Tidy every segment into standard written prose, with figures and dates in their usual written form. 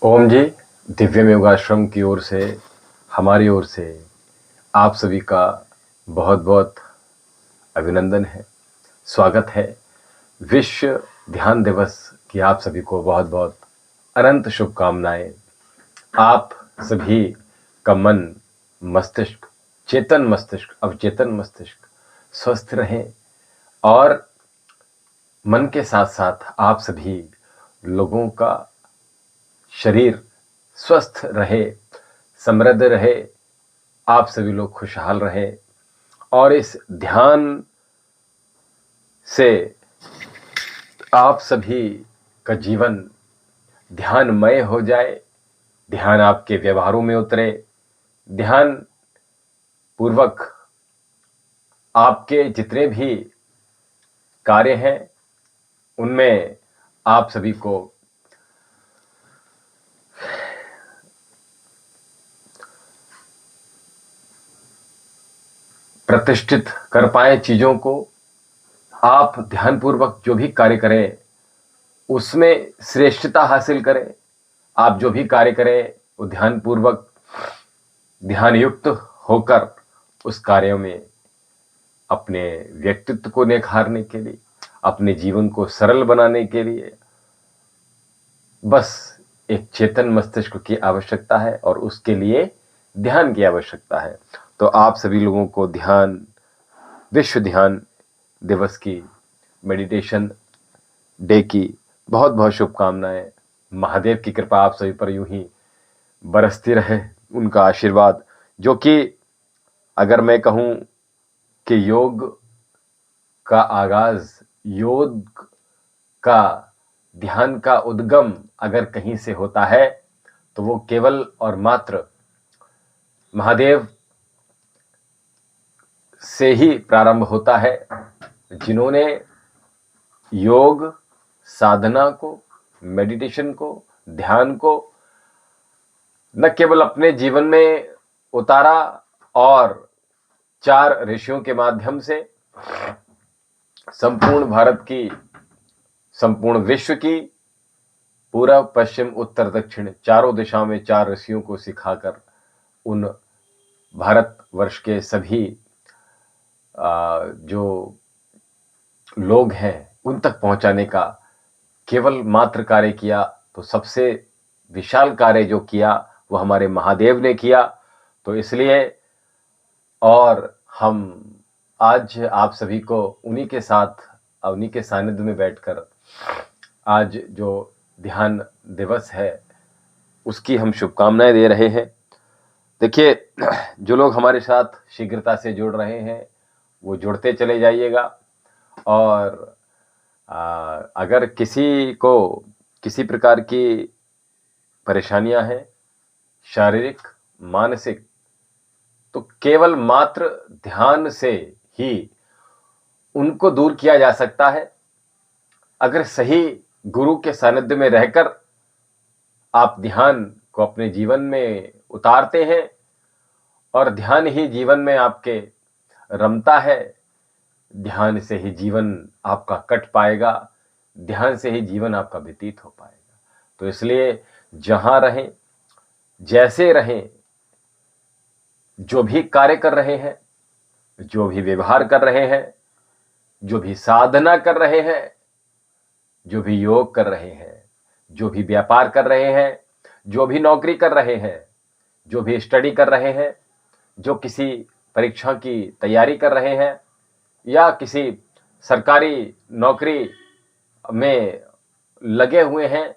ओम जी, दिव्यम योगाश्रम की ओर से, हमारी ओर से आप सभी का बहुत बहुत अभिनंदन है, स्वागत है। विश्व ध्यान दिवस की आप सभी को बहुत बहुत अनंत शुभकामनाएं। आप सभी का मन, मस्तिष्क, चेतन मस्तिष्क, अवचेतन मस्तिष्क स्वस्थ रहें और मन के साथ साथ आप सभी लोगों का शरीर स्वस्थ रहे, समृद्ध रहे, आप सभी लोग खुशहाल रहे और इस ध्यान से आप सभी का जीवन ध्यानमय हो जाए, ध्यान आपके व्यवहारों में उतरे, ध्यान पूर्वक आपके जितने भी कार्य हैं उनमें आप सभी को प्रतिष्ठित कर पाए। चीजों को आप ध्यानपूर्वक जो भी कार्य करें उसमें श्रेष्ठता हासिल करें। आप जो भी कार्य करें वो ध्यानपूर्वक, ध्यान युक्त होकर उस कार्यों में अपने व्यक्तित्व को निखारने के लिए, अपने जीवन को सरल बनाने के लिए बस एक चेतन मस्तिष्क की आवश्यकता है और उसके लिए ध्यान की आवश्यकता है। तो आप सभी लोगों को विश्व ध्यान दिवस की, मेडिटेशन डे की बहुत बहुत शुभकामनाएं। महादेव की कृपा आप सभी पर यूं ही बरसती रहे, उनका आशीर्वाद, जो कि अगर मैं कहूं कि योग का आगाज, योग का, ध्यान का उद्गम अगर कहीं से होता है तो वो केवल और मात्र महादेव से ही प्रारंभ होता है, जिन्होंने योग साधना को, मेडिटेशन को, ध्यान को न केवल अपने जीवन में उतारा और 4 ऋषियों के माध्यम से संपूर्ण भारत की, संपूर्ण विश्व की, पूर्व पश्चिम उत्तर दक्षिण चारों दिशा में 4 ऋषियों को सिखाकर उन भारतवर्ष के सभी जो लोग हैं उन तक पहुंचाने का केवल मात्र कार्य किया, तो सबसे विशाल कार्य जो किया वो हमारे महादेव ने किया। तो इसलिए और हम आज आप सभी को उन्हीं के साथ, उन्हीं के सानिध्य में बैठकर आज जो ध्यान दिवस है उसकी हम शुभकामनाएं दे रहे हैं। देखिए, जो लोग हमारे साथ शीघ्रता से जुड़ रहे हैं वो जुड़ते चले जाइएगा और अगर किसी को किसी प्रकार की परेशानियां हैं, शारीरिक, मानसिक, तो केवल मात्र ध्यान से ही उनको दूर किया जा सकता है। अगर सही गुरु के सानिध्य में रहकर आप ध्यान को अपने जीवन में उतारते हैं और ध्यान ही जीवन में आपके रमता है, ध्यान से ही जीवन आपका कट पाएगा, ध्यान से ही जीवन आपका व्यतीत हो पाएगा। तो इसलिए जहां रहें, जैसे रहें, जो भी कार्य कर रहे हैं, जो भी व्यवहार कर रहे हैं, जो भी साधना कर रहे हैं, जो भी योग कर रहे हैं, जो भी व्यापार कर रहे हैं, जो भी नौकरी कर रहे हैं, जो भी स्टडी कर रहे हैं, जो किसी परीक्षा की तैयारी कर रहे हैं या किसी सरकारी नौकरी में लगे हुए हैं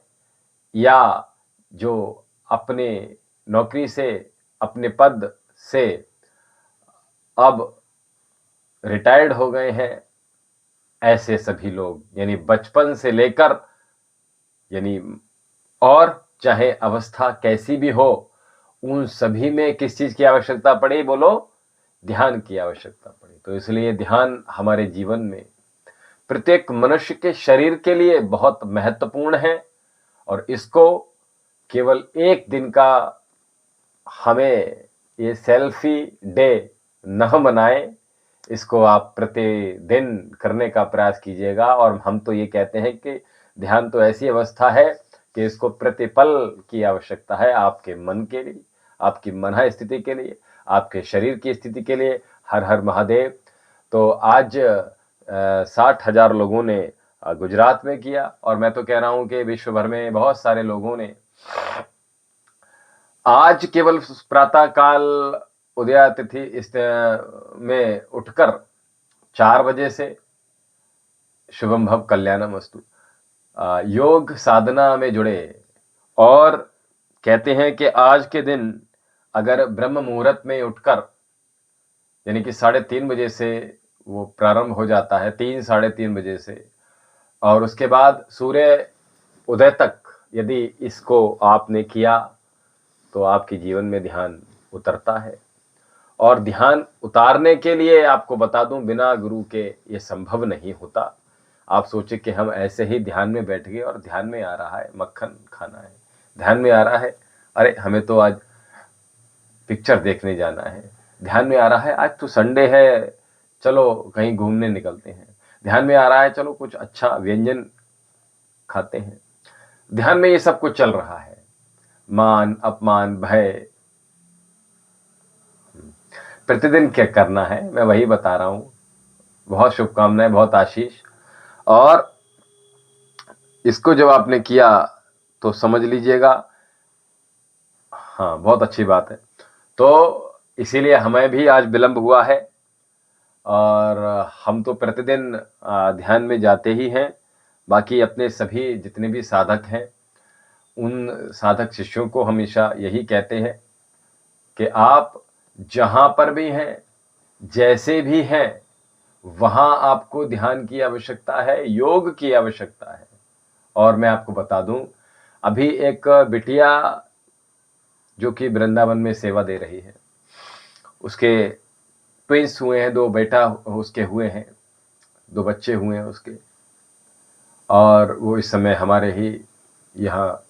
या जो अपने नौकरी से, अपने पद से अब रिटायर्ड हो गए हैं, ऐसे सभी लोग, यानी बचपन से लेकर, यानी और चाहे अवस्था कैसी भी हो, उन सभी में किस चीज की आवश्यकता पड़ी? बोलो, ध्यान की आवश्यकता पड़ी। तो इसलिए ध्यान हमारे जीवन में प्रत्येक मनुष्य के शरीर के लिए बहुत महत्वपूर्ण है और इसको केवल एक दिन का हमें ये सेल्फी डे न मनाएं, इसको आप प्रतिदिन करने का प्रयास कीजिएगा। और हम तो ये कहते हैं कि ध्यान तो ऐसी अवस्था है कि इसको प्रतिपल की आवश्यकता है आपके मन के लिए, आपकी मन स्थिति के लिए, आपके शरीर की स्थिति के लिए। हर हर महादेव। तो आज 60,000 लोगों ने गुजरात में किया, और मैं तो कह रहा हूं कि विश्व भर में बहुत सारे लोगों ने आज केवल प्रातः काल उदयातिथि इस में उठकर 4 बजे से शुभम भव कल्याणम अस्तु योग साधना में जुड़े, और कहते हैं कि आज के दिन अगर ब्रह्म मुहूर्त में उठकर, यानी कि 3:30 बजे से वो प्रारंभ हो जाता है, 3-3:30 बजे से, और उसके बाद सूर्य उदय तक यदि इसको आपने किया तो आपके जीवन में ध्यान उतरता है। और ध्यान उतारने के लिए आपको बता दूं, बिना गुरु के ये संभव नहीं होता। आप सोचे कि हम ऐसे ही ध्यान में बैठ गए और ध्यान में आ रहा है मक्खन खाना है, ध्यान में आ रहा है अरे हमें तो आज पिक्चर देखने जाना है, ध्यान में आ रहा है आज तो संडे है चलो कहीं घूमने निकलते हैं, ध्यान में आ रहा है चलो कुछ अच्छा व्यंजन खाते हैं। ध्यान में ये सब कुछ चल रहा है, मान अपमान भय। प्रतिदिन क्या करना है मैं वही बता रहा हूं। बहुत शुभकामनाएं, बहुत आशीष। और इसको जब आपने किया तो समझ लीजिएगा, हाँ बहुत अच्छी बात है। तो इसीलिए हमें भी आज विलंब हुआ है, और हम तो प्रतिदिन ध्यान में जाते ही हैं। बाकी अपने सभी जितने भी साधक हैं, उन साधक शिष्यों को हमेशा यही कहते हैं कि आप जहां पर भी हैं, जैसे भी हैं, वहां आपको ध्यान की आवश्यकता है, योग की आवश्यकता है। और मैं आपको बता दूं, अभी एक बिटिया जो कि वृंदावन में सेवा दे रही है, उसके ट्विंस हुए हैं, 2 बेटा उसके हुए हैं, 2 बच्चे हुए हैं उसके, और वो इस समय हमारे ही यहाँ।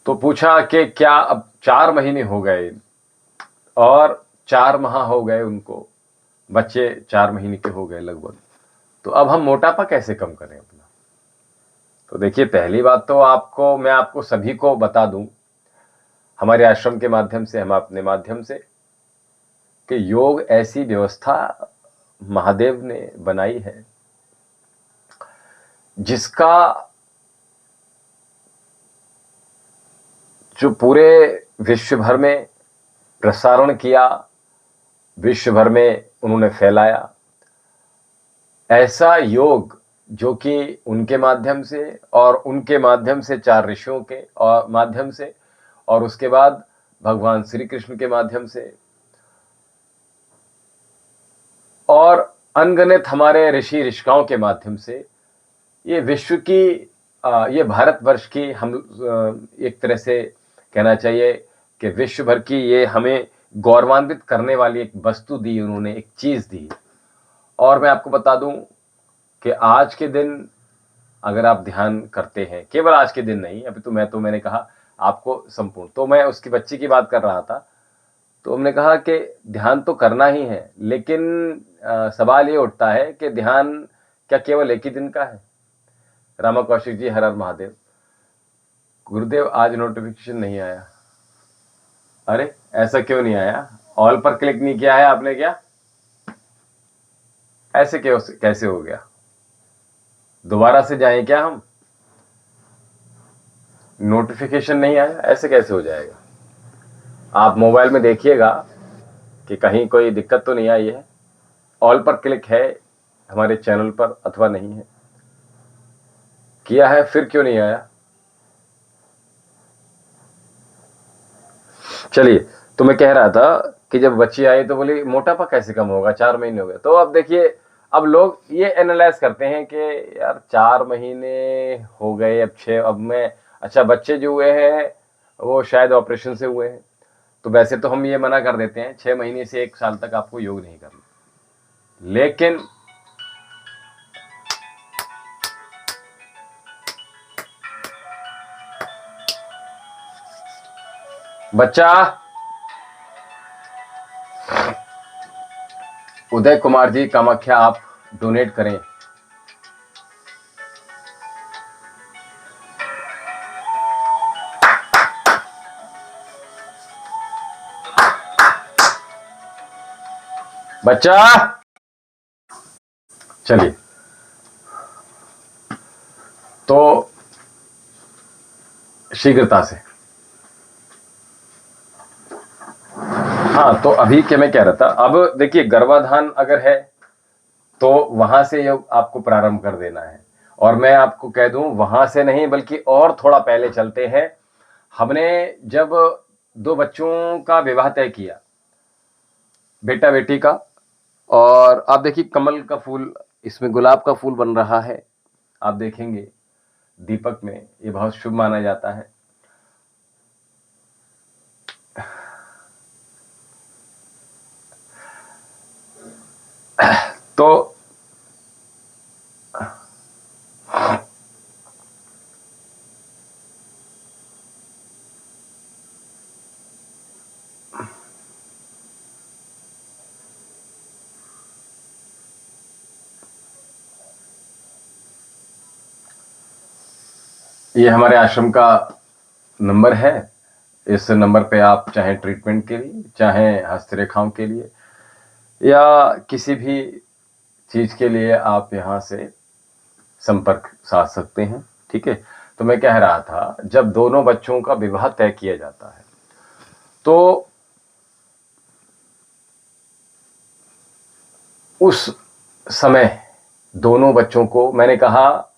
तो पूछा कि क्या अब 4 महीने हो गए, और 4 माह हो गए उनको, बच्चे 4 महीने के हो गए लगभग, तो अब हम मोटापा कैसे कम करें अपना। तो देखिए, पहली बात तो मैं आपको सभी को बता दूं, हमारे आश्रम के माध्यम से, हम अपने माध्यम से, कि योग ऐसी व्यवस्था महादेव ने बनाई है जिसका जो पूरे विश्व भर में प्रसारण किया, विश्व भर में उन्होंने फैलाया। ऐसा योग जो कि उनके माध्यम से, और उनके माध्यम से 4 ऋषियों के और माध्यम से, और उसके बाद भगवान श्री कृष्ण के माध्यम से, और अनगिनत हमारे ऋषि ऋषिकाओं के माध्यम से, ये विश्व की, ये भारतवर्ष की, हम एक तरह से कहना चाहिए कि विश्व भर की ये हमें गौरवान्वित करने वाली एक वस्तु दी उन्होंने, एक चीज दी। और मैं आपको बता दूं कि आज के दिन अगर आप ध्यान करते हैं, केवल आज के दिन नहीं, अभी तो मैंने कहा आपको संपूर्ण, तो मैं उसकी बच्ची की बात कर रहा था, तो हमने कहा कि ध्यान तो करना ही है, लेकिन सवाल ये उठता है कि ध्यान क्या केवल एक ही दिन का है। रामा कौशिक जी, हर हर महादेव। गुरुदेव आज नोटिफिकेशन नहीं आया। अरे ऐसा क्यों नहीं आया? ऑल पर क्लिक नहीं किया है आपने क्या? ऐसे कैसे हो गया? दोबारा से जाएं क्या हम? नोटिफिकेशन नहीं आया, ऐसे कैसे हो जाएगा? आप मोबाइल में देखिएगा कि कहीं कोई दिक्कत तो नहीं आई है। ऑल पर क्लिक है हमारे चैनल पर अथवा नहीं है? किया है, फिर क्यों नहीं आया? चलिए, तो मैं कह रहा था कि जब बच्ची आई तो बोली मोटापा कैसे कम होगा, 4 महीने हो गए। तो अब देखिए, अब लोग ये एनालाइज करते हैं कि यार 4 महीने हो गए, अब 6, अब मैं, अच्छा बच्चे जो हुए हैं वो शायद ऑपरेशन से हुए हैं, तो वैसे तो हम ये मना कर देते हैं 6 महीने से 1 साल तक आपको योग नहीं करना, लेकिन बच्चा उदय कुमार जी कामाख्या, आप डोनेट करें। बच्चा चलिए, तो शीघ्रता से, हाँ, तो अभी क्या मैं कह रहा था, अब देखिए गर्भाधान अगर है तो वहां से योग आपको प्रारंभ कर देना है। और मैं आपको कह दूं, वहां से नहीं बल्कि और थोड़ा पहले चलते हैं। हमने जब 2 बच्चों का विवाह तय किया, बेटा बेटी का, और आप देखिए कमल का फूल, इसमें गुलाब का फूल बन रहा है, आप देखेंगे दीपक में, ये बहुत शुभ माना जाता है। तो ये हमारे आश्रम का नंबर है। इस नंबर पे आप चाहे ट्रीटमेंट के लिए, चाहे हस्तरेखाओं के लिए, या किसी भी चीज के लिए आप यहाँ से संपर्क साध सकते हैं। ठीक है, तो मैं कह रहा था, जब दोनों बच्चों का विवाह तय किया जाता है तो उस समय दोनों बच्चों को मैंने कहा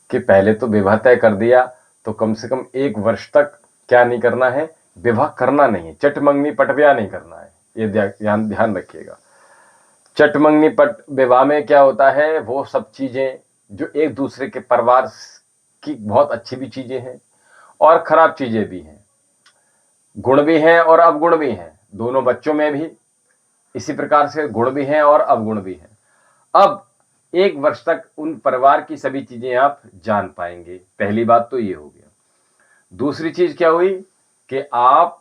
कि पहले तो विवाह तय कर दिया तो कम से कम 1 वर्ष तक क्या नहीं करना है, विवाह करना नहीं है, चटमंगनी पटव्या नहीं करना है। ये ध्यान रखिएगा। चटमंगनी पट विवाह में क्या होता है, वो सब चीजें जो एक दूसरे के परिवार की बहुत अच्छी भी चीजें हैं और खराब चीजें भी हैं, गुण भी हैं और अवगुण भी हैं, दोनों बच्चों में भी इसी प्रकार से गुण भी हैं और अवगुण भी हैं। अब 1 वर्ष तक उन परिवार की सभी चीजें आप जान पाएंगे, पहली बात तो ये हो गया। दूसरी चीज क्या हुई कि आप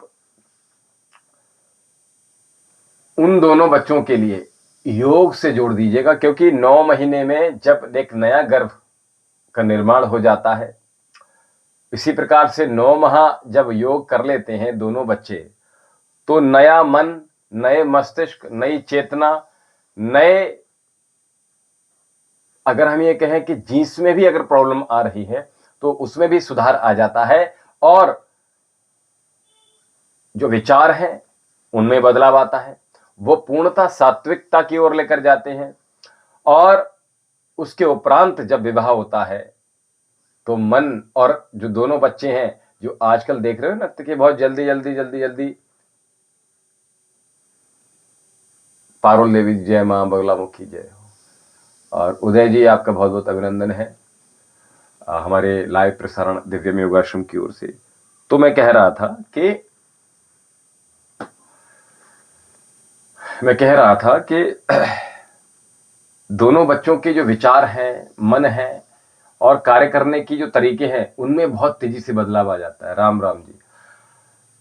उन दोनों बच्चों के लिए योग से जोड़ दीजिएगा, क्योंकि 9 महीने में जब एक नया गर्भ का निर्माण हो जाता है, इसी प्रकार से 9 माह जब योग कर लेते हैं दोनों बच्चे, तो नया मन, नए मस्तिष्क, नई चेतना, नए, अगर हम ये कहें कि जीन्स में भी अगर प्रॉब्लम आ रही है तो उसमें भी सुधार आ जाता है, और जो विचार हैं उनमें बदलाव आता है, वो पूर्णतः सात्विकता की ओर लेकर जाते हैं। और उसके उपरांत जब विवाह होता है तो मन, और जो दोनों बच्चे हैं जो आजकल देख रहे हो ना कि बहुत जल्दी जल्दी जल्दी जल्दी, पारुल देवी जय, मां बगलामुखी जय हो। और उदय जी, आपका बहुत बहुत अभिनंदन है हमारे लाइव प्रसारण दिव्यम योगाश्रम की ओर से। तो मैं कह रहा था कि दोनों बच्चों के जो विचार हैं, मन है और कार्य करने की जो तरीके हैं, उनमें बहुत तेजी से बदलाव आ जाता है। राम राम जी।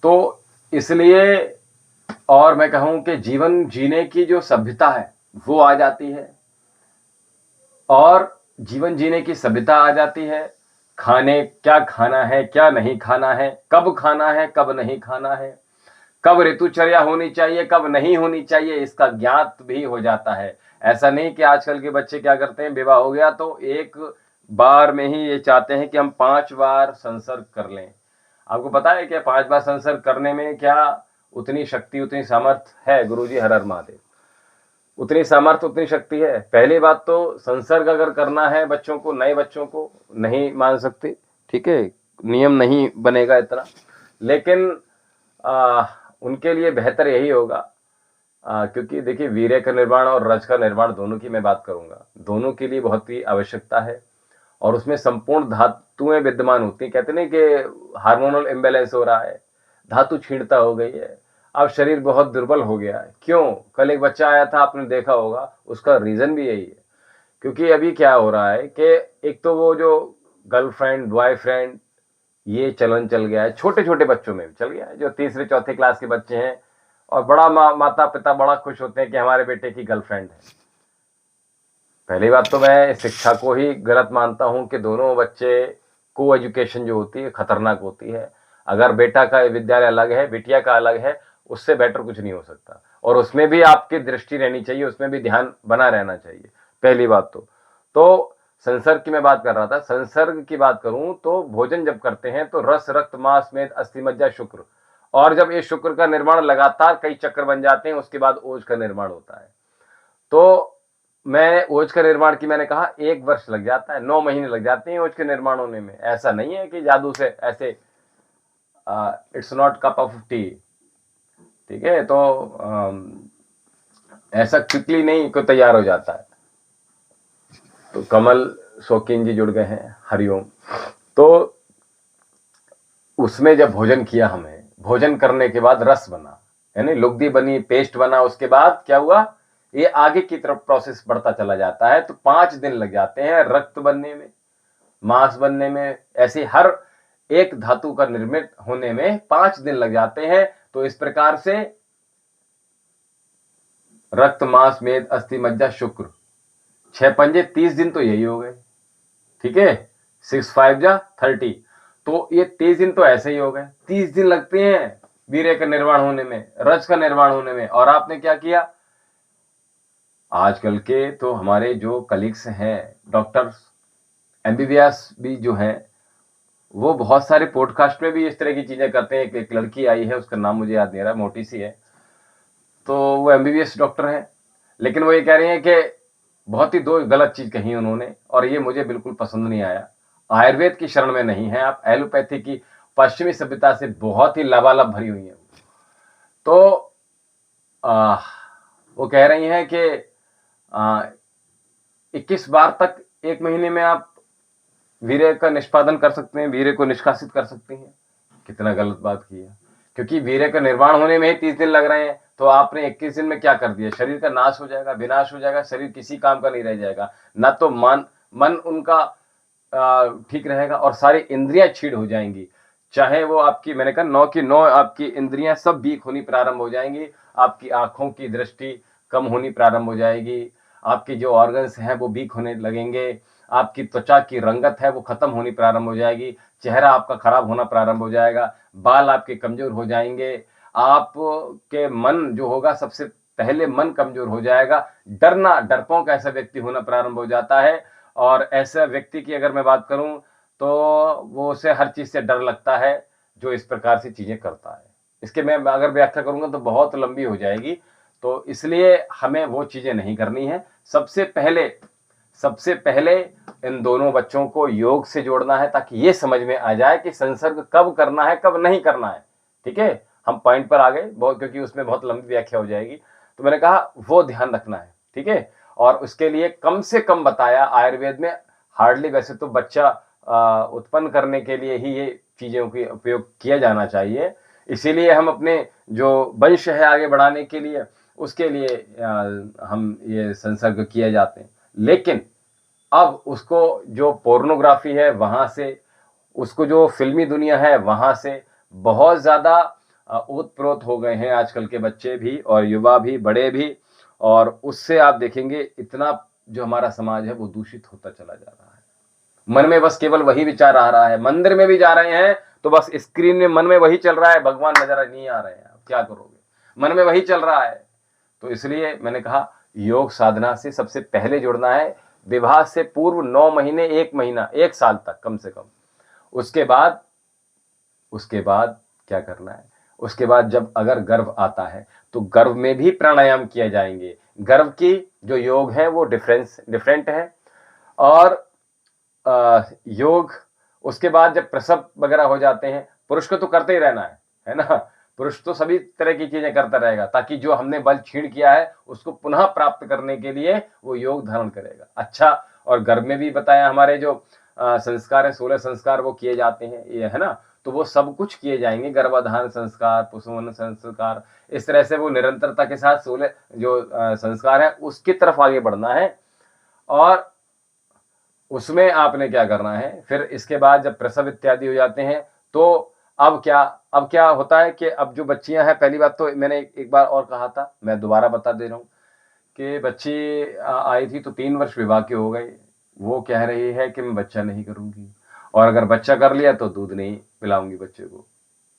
तो इसलिए, और मैं कहूं कि जीवन जीने की जो सभ्यता है वो आ जाती है, और जीवन जीने की सभ्यता आ जाती है। खाने, क्या खाना है, क्या नहीं खाना है, कब खाना है, कब नहीं खाना है, कब ऋतुचर्या होनी चाहिए, कब नहीं होनी चाहिए, इसका ज्ञात भी हो जाता है। ऐसा नहीं कि आजकल के बच्चे क्या करते हैं, विवाह हो गया तो एक बार में ही ये चाहते हैं कि हम 5 बार संसर्ग कर लें। आपको पता है क्या 5 बार संसर्ग करने में क्या उतनी शक्ति, उतनी सामर्थ्य है? गुरुजी हर हर महादेव। उतनी सामर्थ्य, उतनी शक्ति है। पहली बात तो संसर्ग अगर करना है बच्चों को, नए बच्चों को नहीं मान सकते, ठीक है, नियम नहीं बनेगा इतना, लेकिन उनके लिए बेहतर यही होगा, क्योंकि देखिए वीर्य का निर्माण और रज का निर्माण दोनों की मैं बात करूंगा, दोनों के लिए बहुत ही आवश्यकता है, और उसमें संपूर्ण धातुएं विद्यमान होती हैं। कहते नहीं कि हार्मोनल इम्बैलेंस हो रहा है, धातु छीणता हो गई है, अब शरीर बहुत दुर्बल हो गया है। क्यों? कल एक बच्चा आया था, आपने देखा होगा, उसका रीजन भी यही है। क्योंकि अभी क्या हो रहा है कि एक तो वो जो गर्लफ्रेंड बॉयफ्रेंड, ये चलन चल गया है, छोटे छोटे बच्चों में भी चल गया है, जो तीसरे चौथे क्लास के बच्चे हैं, और बड़ा माता पिता बड़ा खुश होते हैं कि हमारे बेटे की गर्लफ्रेंड है। पहली बात तो मैं शिक्षा को ही गलत मानता हूं कि दोनों बच्चे को एजुकेशन जो होती है खतरनाक होती है। अगर बेटा का विद्यालय अलग है, बिटिया का अलग है, उससे बेटर कुछ नहीं हो सकता। और उसमें भी आपकी दृष्टि रहनी चाहिए, उसमें भी ध्यान बना रहना चाहिए, पहली बात तो संसर्ग की मैं बात कर रहा था। संसर्ग की बात करूं तो भोजन जब करते हैं तो रस, रक्त, मांस, मेद, अस्थि, मज्जा, शुक्र, और जब ये शुक्र का निर्माण लगातार कई चक्र बन जाते हैं उसके बाद ओज का निर्माण होता है। तो मैं ओज का निर्माण की मैंने कहा 1 वर्ष लग जाता है, 9 महीने लग जाते हैं ओज के निर्माण होने में। ऐसा नहीं है कि जादू से ऐसे it's not cup of T, ठीक है। तो ऐसा क्विकली नहीं कोई तैयार हो जाता है। तो कमल शौकीन जी जुड़ गए हैं, हरिओम। तो उसमें जब भोजन किया, हमें भोजन करने के बाद रस बना, यानी लुगदी बनी, पेस्ट बना, उसके बाद क्या हुआ, ये आगे की तरफ प्रोसेस बढ़ता चला जाता है। तो 5 दिन लग जाते हैं रक्त बनने में, मांस बनने में, ऐसे हर एक धातु का निर्मित होने में 5 दिन लग जाते हैं। तो इस प्रकार से रक्त, मांस, मेद, अस्थि, मज्जा, शुक्र, 6 पंजे 30 दिन तो यही हो गए, ठीक है। 6 5 जा 30, तो ये 30 दिन तो ऐसे ही हो गए। 30 दिन लगते हैं वीर्य का निर्माण होने में, रज का निर्माण होने में। और आपने क्या किया, आजकल के तो हमारे जो कलीग्स हैं, डॉक्टर्स, एमबीबीएस भी जो हैं, वो बहुत सारे पॉडकास्ट में भी इस तरह की चीजें करते हैं। एक लड़की आई है, उसका नाम मुझे याद नहीं रहा, मोटी सी है, तो वो एमबीबीएस डॉक्टर है, लेकिन वो ये कह रही है कि बहुत ही 2 गलत चीज कही उन्होंने, और ये मुझे बिल्कुल पसंद नहीं आया। आयुर्वेद की शरण में नहीं है आप, एलोपैथी की पश्चिमी सभ्यता से बहुत ही लबालब भरी हुई है। तो वो कह रही हैं कि 21 बार तक 1 महीने में आप वीर्य का निष्पादन कर सकते हैं, वीर्य को निष्कासित कर सकते हैं। कितना गलत बात की है, क्योंकि वीर्य का निर्माण होने में ही 30 दिन लग रहे हैं। तो आपने 21 दिन में क्या कर दिया, शरीर का नाश हो जाएगा, विनाश हो जाएगा, शरीर किसी काम का नहीं रह जाएगा। ना तो मन उनका ठीक रहेगा, और सारी इंद्रियां छीड़ हो जाएंगी। चाहे वो आपकी, मैंने कहा 9 की 9 आपकी इंद्रियां सब वीक होनी प्रारंभ हो जाएंगी। आपकी आंखों की दृष्टि कम होनी प्रारंभ हो जाएगी, आपकी जो ऑर्गन्स हैं वो वीक होने लगेंगे, आपकी त्वचा की रंगत है वो खत्म होनी प्रारंभ हो जाएगी, चेहरा आपका खराब होना प्रारंभ हो जाएगा, बाल आपके कमजोर हो जाएंगे, आपके मन जो होगा, सबसे पहले मन कमजोर हो जाएगा, डरपोक ऐसा व्यक्ति होना प्रारंभ हो जाता है। और ऐसा व्यक्ति की अगर मैं बात करूं तो वो उसे हर चीज से डर लगता है जो इस प्रकार से चीजें करता है। इसके मैं अगर व्याख्या करूंगा तो बहुत लंबी हो जाएगी, तो इसलिए हमें वो चीजें नहीं करनी है। सबसे पहले इन दोनों बच्चों को योग से जोड़ना है, ताकि ये समझ में आ जाए कि संसर्ग कब करना है, कब नहीं करना है, ठीक है। हम पॉइंट पर आ गए बहुत, क्योंकि उसमें बहुत लंबी व्याख्या हो जाएगी। तो मैंने कहा वो ध्यान रखना है, ठीक है। और उसके लिए कम से कम बताया आयुर्वेद में, हार्डली, वैसे तो बच्चा उत्पन्न करने के लिए ही ये चीजों की उपयोग किया जाना चाहिए। इसीलिए हम अपने जो वंश है आगे बढ़ाने के लिए, उसके लिए हम ये संसर्ग किए जाते हैं। लेकिन अब उसको जो पोर्नोग्राफी है वहां से, उसको जो फिल्मी दुनिया है वहां से बहुत ज्यादा ओतप्रोत हो गए हैं आजकल के बच्चे भी, और युवा भी, बड़े भी। और उससे आप देखेंगे इतना जो हमारा समाज है वो दूषित होता चला जा रहा है। मन में बस केवल वही विचार आ रहा है, मंदिर में भी जा रहे हैं तो बस स्क्रीन में मन में वही चल रहा है, भगवान नजर नहीं आ रहे हैं, आप क्या करोगे, मन में वही चल रहा है। तो इसलिए मैंने कहा योग साधना से सबसे पहले जुड़ना है, विवाह से पूर्व 9 महीने, 1 महीना, 1 साल तक कम से कम। उसके बाद क्या करना है, उसके बाद जब अगर गर्भ आता है तो गर्भ में भी प्राणायाम किए जाएंगे। गर्भ की जो योग है वो डिफरेंट है। और योग उसके बाद जब प्रसव वगैरह हो जाते हैं, पुरुष को तो करते ही रहना है ना, पुरुष तो सभी तरह की चीजें करता रहेगा, ताकि जो हमने बल छीण किया है उसको पुनः प्राप्त करने के लिए वो योग धारण करेगा। अच्छा, और गर्भ में भी बताया हमारे जो संस्कार है, 16 संस्कार वो किए जाते हैं, ये है ना। तो वो सब कुछ किए जाएंगे, गर्भाधान संस्कार, पुष्पवन संस्कार, इस तरह से वो निरंतरता के साथ 16 जो संस्कार है उसकी तरफ आगे बढ़ना है। और उसमें आपने क्या करना है, फिर इसके बाद जब प्रसव इत्यादि हो जाते हैं तो अब क्या होता है कि अब जो बच्चियां हैं, पहली बात तो मैंने एक बार और कहा था, मैं दोबारा बता दे रहा हूं कि बच्ची आई थी तो 3 वर्ष विवाह के हो गए, वो कह रही है कि मैं बच्चा नहीं करूंगी, और अगर बच्चा कर लिया तो दूध नहीं पिलाऊंगी बच्चे को,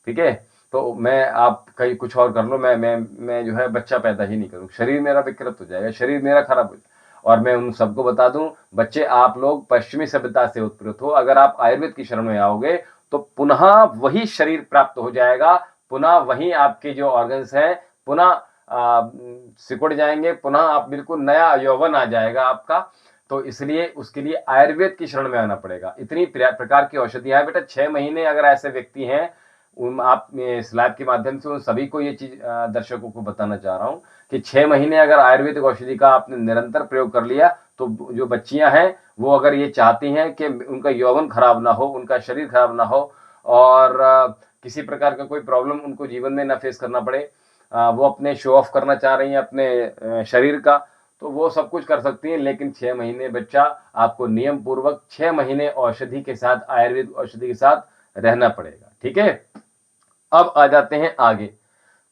ठीक है। तो मैं आप कहीं कुछ और कर लो, मैं जो है बच्चा पैदा ही नहीं करूँ, शरीर मेरा विकृत हो जाएगा, शरीर मेरा खराब हो जाएगा। और मैं उन सबको बता दूं, बच्चे आप लोग पश्चिमी सभ्यता से उत्पन्न हो, अगर आप आयुर्वेद की शरण में आओगे तो पुनः वही शरीर प्राप्त हो जाएगा, पुनः वही आपके जो ऑर्गन्स हैं पुनः सिकुड़ जाएंगे, पुनः आप बिल्कुल नया यौवन आ जाएगा आपका। तो इसलिए उसके लिए आयुर्वेद की शरण में आना पड़ेगा। इतनी प्रकार की औषधियां हैं बेटा, 6 महीने अगर ऐसे व्यक्ति हैं, आप इस लाइव के माध्यम से उन सभी को ये चीज दर्शकों को बताना चाह रहा हूं कि 6 महीने अगर आयुर्वेदिक औषधि का आपने निरंतर प्रयोग कर लिया तो जो बच्चियां हैं वो अगर ये चाहती हैं कि उनका यौवन खराब ना हो, उनका शरीर खराब ना हो और किसी प्रकार का कोई प्रॉब्लम उनको जीवन में ना फेस करना पड़े, वो अपने शो ऑफ करना चाह रही हैं अपने शरीर का, तो वो सब कुछ कर सकती हैं। लेकिन 6 महीने बच्चा आपको नियम पूर्वक 6 महीने औषधि के साथ, आयुर्वेद औषधि के साथ रहना पड़ेगा। ठीक है, अब आ जाते हैं आगे।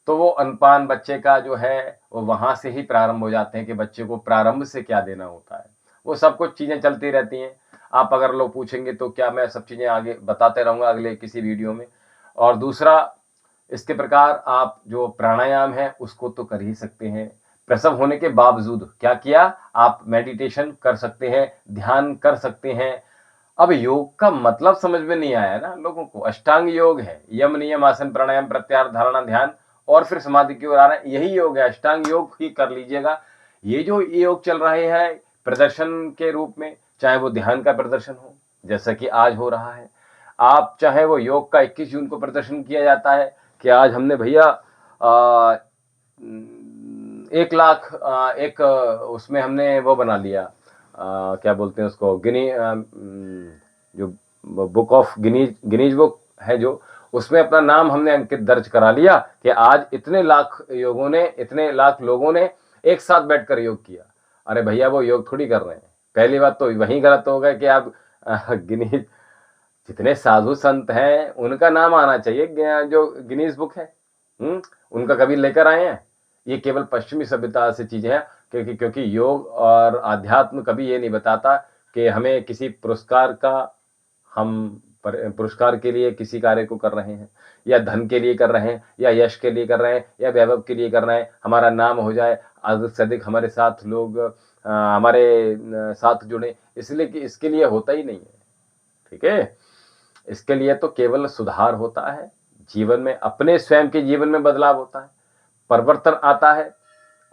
तो वो अनपान बच्चे का जो है वो वहां से ही प्रारंभ हो जाते हैं कि बच्चे को प्रारंभ से क्या देना होता है, वो सब कुछ चीजें चलती रहती हैं। आप अगर लोग पूछेंगे तो क्या मैं सब चीजें आगे बताते रहूंगा अगले किसी वीडियो में। और दूसरा, इसके प्रकार आप जो प्राणायाम है उसको तो कर ही सकते हैं, प्रसव होने के बावजूद क्या किया, आप मेडिटेशन कर सकते हैं, ध्यान कर सकते हैं। अब योग का मतलब समझ में नहीं आया ना लोगों को। अष्टांग योग है, यम नियम आसन प्राणायाम प्रत्याहार धारणा ध्यान और फिर समाधि की ओर आ रहा है, यही योग है, अष्टांग योग ही कर लीजिएगा। ये जो योग चल रहे हैं प्रदर्शन के रूप में, चाहे वो ध्यान का प्रदर्शन हो जैसा कि आज हो रहा है, आप चाहे वो योग का 21 जून को प्रदर्शन किया जाता है कि आज हमने भैया 1 लाख एक उसमें हमने वो बना लिया, क्या बोलते हैं उसको, जो बुक ऑफ गिनीज बुक है जो, उसमें अपना नाम हमने अंकित दर्ज करा लिया कि आज इतने लाख लोगों ने एक साथ बैठकर योग किया। अरे भैया वो योग थोड़ी कर रहे हैं। पहली बात तो वही गलत हो गया कि आप गिनीज, जितने साधु संत हैं उनका नाम आना चाहिए जो गिनीज बुक है, उनका कभी लेकर आए हैं? ये केवल पश्चिमी सभ्यता से चीजें हैं, क्योंकि योग और आध्यात्म कभी ये नहीं बताता कि हमें किसी पुरस्कार का, हम पुरस्कार के लिए किसी कार्य को कर रहे हैं या धन के लिए कर रहे हैं या यश के लिए कर रहे हैं या वैभव के लिए कर रहे हैं, हमारा नाम हो जाए, अधिक से अधिक हमारे साथ लोग हमारे साथ जुड़े, इसलिए कि इसके लिए होता ही नहीं है। ठीक है, इसके लिए तो केवल सुधार होता है जीवन में, अपने स्वयं के जीवन में बदलाव होता है, परिवर्तन आता है।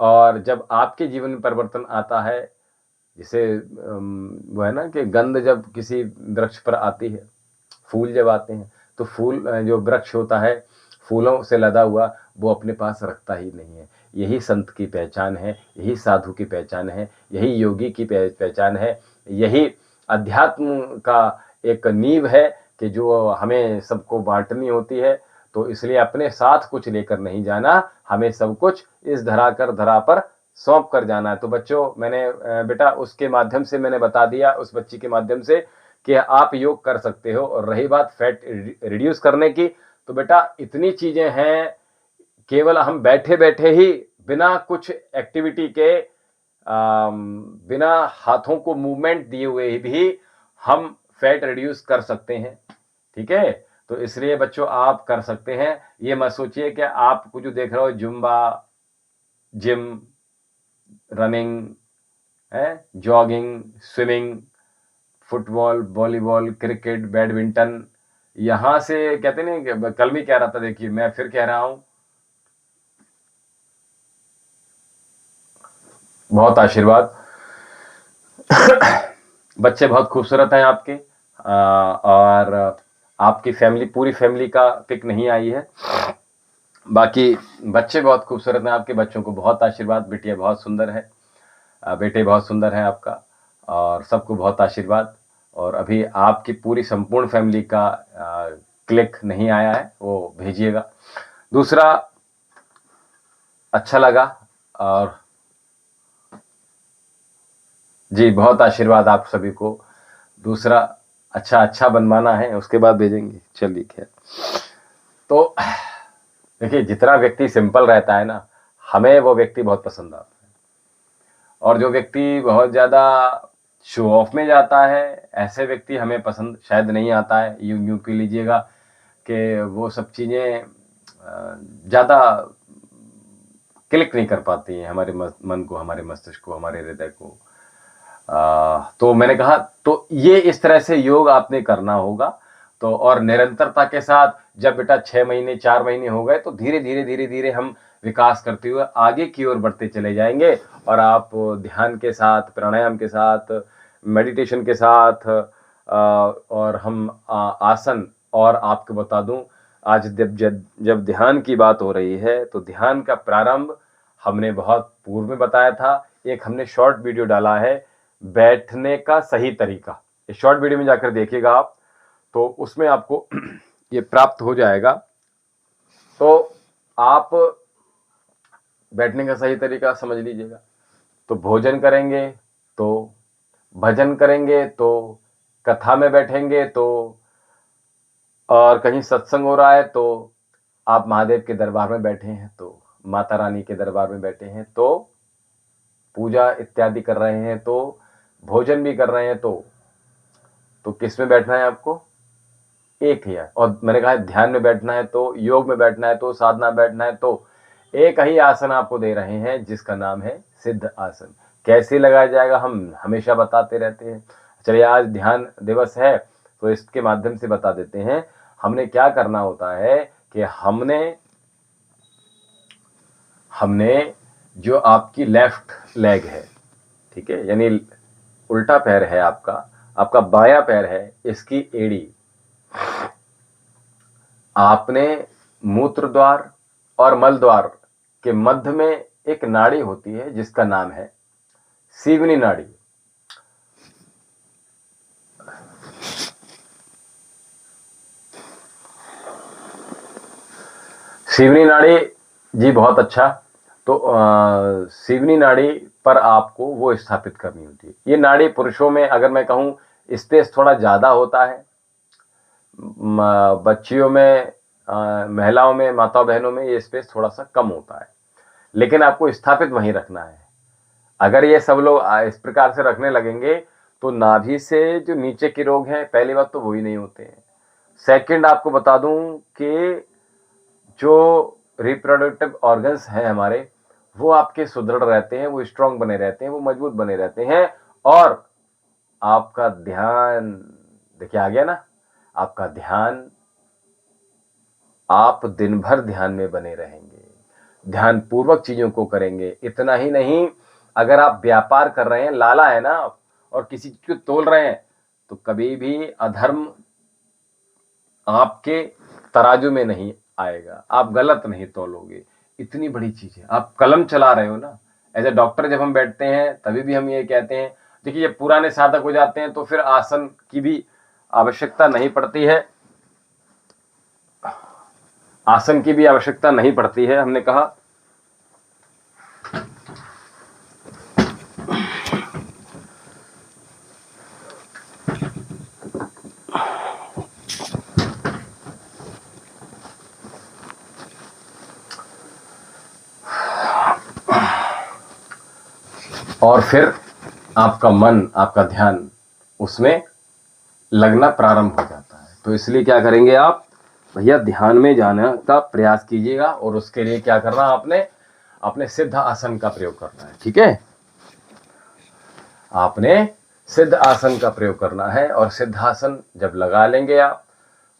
और जब आपके जीवन में परिवर्तन आता है, जैसे वो है ना कि गंध जब किसी वृक्ष पर आती है, फूल जब आते हैं तो फूल जो वृक्ष होता है फूलों से लदा हुआ वो अपने पास रखता ही नहीं है। यही संत की पहचान है, यही साधु की पहचान है, यही योगी की पहचान है, यही अध्यात्म का एक नींव है कि जो हमें सबको बांटनी होती है। तो इसलिए अपने साथ कुछ लेकर नहीं जाना, हमें सब कुछ इस धरा पर सौंप कर जाना है। तो बच्चों, मैंने बेटा उसके माध्यम से मैंने बता दिया, उस बच्ची के माध्यम से, कि आप योग कर सकते हो। और रही बात फैट रिड्यूस करने की, तो बेटा इतनी चीजें हैं, केवल हम बैठे बैठे ही बिना कुछ एक्टिविटी के, बिना हाथों को मूवमेंट दिए हुए भी हम फैट रिड्यूस कर सकते हैं। ठीक है, तो इसलिए बच्चों आप कर सकते हैं। ये मत सोचिए कि आप कुछ जो देख रहे हो जुम्बा, जिम, रनिंग है, jogging, swimming, football, volleyball, cricket, badminton, यहां से कहते नहीं, कल भी कह रहा था, देखिए मैं फिर कह रहा हूं, बहुत आशीर्वाद। बच्चे बहुत खूबसूरत हैं आपके, और आपकी फैमिली, पूरी फैमिली का पिक नहीं आई है, बाकी बच्चे बहुत खूबसूरत हैं आपके। बच्चों को बहुत आशीर्वाद, बिटिया बहुत सुंदर है, बेटे बहुत सुंदर है आपका, और सबको बहुत आशीर्वाद। और अभी आपकी पूरी संपूर्ण फैमिली का क्लिक नहीं आया है, वो भेजिएगा। दूसरा, अच्छा लगा, और जी बहुत आशीर्वाद आप सभी को। दूसरा, अच्छा बनवाना है, उसके बाद भेजेंगे। चलिए खैर, तो देखिए जितना व्यक्ति सिंपल रहता है ना, हमें वो व्यक्ति बहुत पसंद आता है। और जो व्यक्ति बहुत ज्यादा शो ऑफ में जाता है, ऐसे व्यक्ति हमें पसंद शायद नहीं आता है। यूं यूं कह लीजिएगा कि वो सब चीजें ज़्यादा क्लिक नहीं कर पाती हैं हमारे मन को, हमारे मस्तिष्क को, हमारे हृदय को। तो मैंने कहा तो ये इस तरह से योग आपने करना होगा। तो और निरंतरता के साथ जब बेटा 6 महीने 4 महीने हो गए तो धीरे-धीरे हम विकास करते हुए आगे की ओर बढ़ते चले जाएँगे और आप ध्यान के साथ, प्राणायाम के साथ, मेडिटेशन के साथ और हम आसन और आपको बता दूँ आज जब ध्यान की बात हो रही है तो ध्यान का प्रारंभ हमने बहुत पूर्व में बताया था। एक हमने शॉर्ट वीडियो डाला है बैठने का सही तरीका। इस शॉर्ट वीडियो में जाकर देखिएगा आप, तो उसमें आपको ये प्राप्त हो जाएगा। तो आप बैठने का सही तरीका समझ लीजिएगा। तो भोजन करेंगे तो, भजन करेंगे तो, कथा में बैठेंगे तो, और कहीं सत्संग हो रहा है तो, आप महादेव के दरबार में बैठे हैं तो, माता रानी के दरबार में बैठे हैं तो, पूजा इत्यादि कर रहे हैं तो, भोजन भी कर रहे हैं तो किस में बैठना है आपको? एक ही है। और मैंने कहा ध्यान में बैठना है तो, योग में बैठना है तो, साधना बैठना है तो, एक ही आसन आपको दे रहे हैं जिसका नाम है सिद्ध आसन। कैसे लगाया जाएगा हम हमेशा बताते रहते हैं। चलिए आज ध्यान दिवस है तो इसके माध्यम से बता देते हैं। हमने क्या करना होता है कि हमने जो आपकी लेफ्ट लेग है, ठीक है, यानी उल्टा पैर है आपका बायां पैर है, इसकी एड़ी आपने मूत्र द्वार और मल द्वार के मध्य में एक नाड़ी होती है जिसका नाम है सीवनी नाड़ी। सीवनी नाड़ी जी बहुत अच्छा। तो सीवनी नाड़ी पर आपको वो स्थापित करनी होती है। ये नाड़ी पुरुषों में अगर मैं कहूं स्पेस थोड़ा ज्यादा होता है, बच्चियों में, महिलाओं में, माता बहनों में ये स्पेस थोड़ा सा कम होता है, लेकिन आपको स्थापित वहीं रखना है। अगर ये सब लोग इस प्रकार से रखने लगेंगे तो नाभि से जो नीचे के रोग हैं पहली बात तो वही नहीं होते हैं। सेकंड आपको बता दूं कि जो रिप्रोडक्टिव ऑर्गन्स हैं हमारे, वो आपके सुदृढ़ रहते हैं, वो स्ट्रांग बने रहते हैं, वो मजबूत बने रहते हैं। और आपका ध्यान देखिए आ गया ना, आपका ध्यान, आप दिन भर ध्यान में बने रहेंगे, ध्यान पूर्वक चीजों को करेंगे। इतना ही नहीं, अगर आप व्यापार कर रहे हैं, लाला है ना आप, और किसी चीज को तोल रहे हैं तो कभी भी अधर्म आपके तराजू में नहीं आएगा, आप गलत नहीं तोलोगे। इतनी बड़ी चीज है। आप कलम चला रहे हो ना, एज ए डॉक्टर जब हम बैठते हैं तभी भी हम ये कहते हैं, देखिए जब पुराने साधक हो जाते हैं तो फिर आसन की भी आवश्यकता नहीं पड़ती है, आसन की भी आवश्यकता नहीं पड़ती है। हमने कहा और फिर आपका मन, आपका ध्यान उसमें लगना प्रारंभ हो जाता है। तो इसलिए क्या करेंगे आप, भैया ध्यान में जाने का प्रयास कीजिएगा और उसके लिए क्या करना, आपने अपने सिद्ध आसन का प्रयोग करना है। ठीक है, आपने सिद्ध आसन का प्रयोग करना है और सिद्ध आसन जब लगा लेंगे आप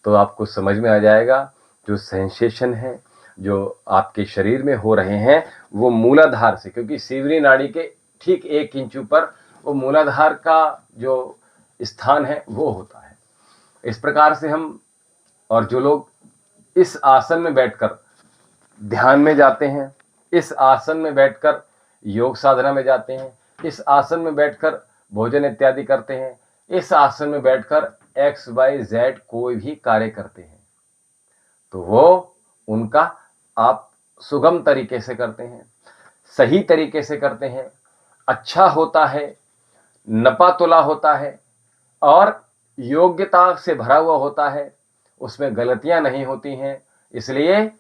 तो आपको समझ में आ जाएगा जो सेंसेशन है जो आपके शरीर में हो रहे हैं वो मूलाधार से, क्योंकि सीवरी नाड़ी के ठीक 1 इंच ऊपर वो मूलाधार का जो स्थान है वो होता है। इस प्रकार से हम, और जो लोग इस आसन में बैठकर ध्यान में जाते हैं, इस आसन में बैठकर योग साधना में जाते हैं, इस आसन में बैठकर भोजन इत्यादि करते हैं, इस आसन में बैठकर XYZ कोई भी कार्य करते हैं, तो वो उनका आप सुगम तरीके से करते हैं, सही तरीके से करते हैं, अच्छा होता है, नपा तुला होता है और योग्यता से भरा हुआ होता है, उसमें गलतियां नहीं होती हैं। इसलिए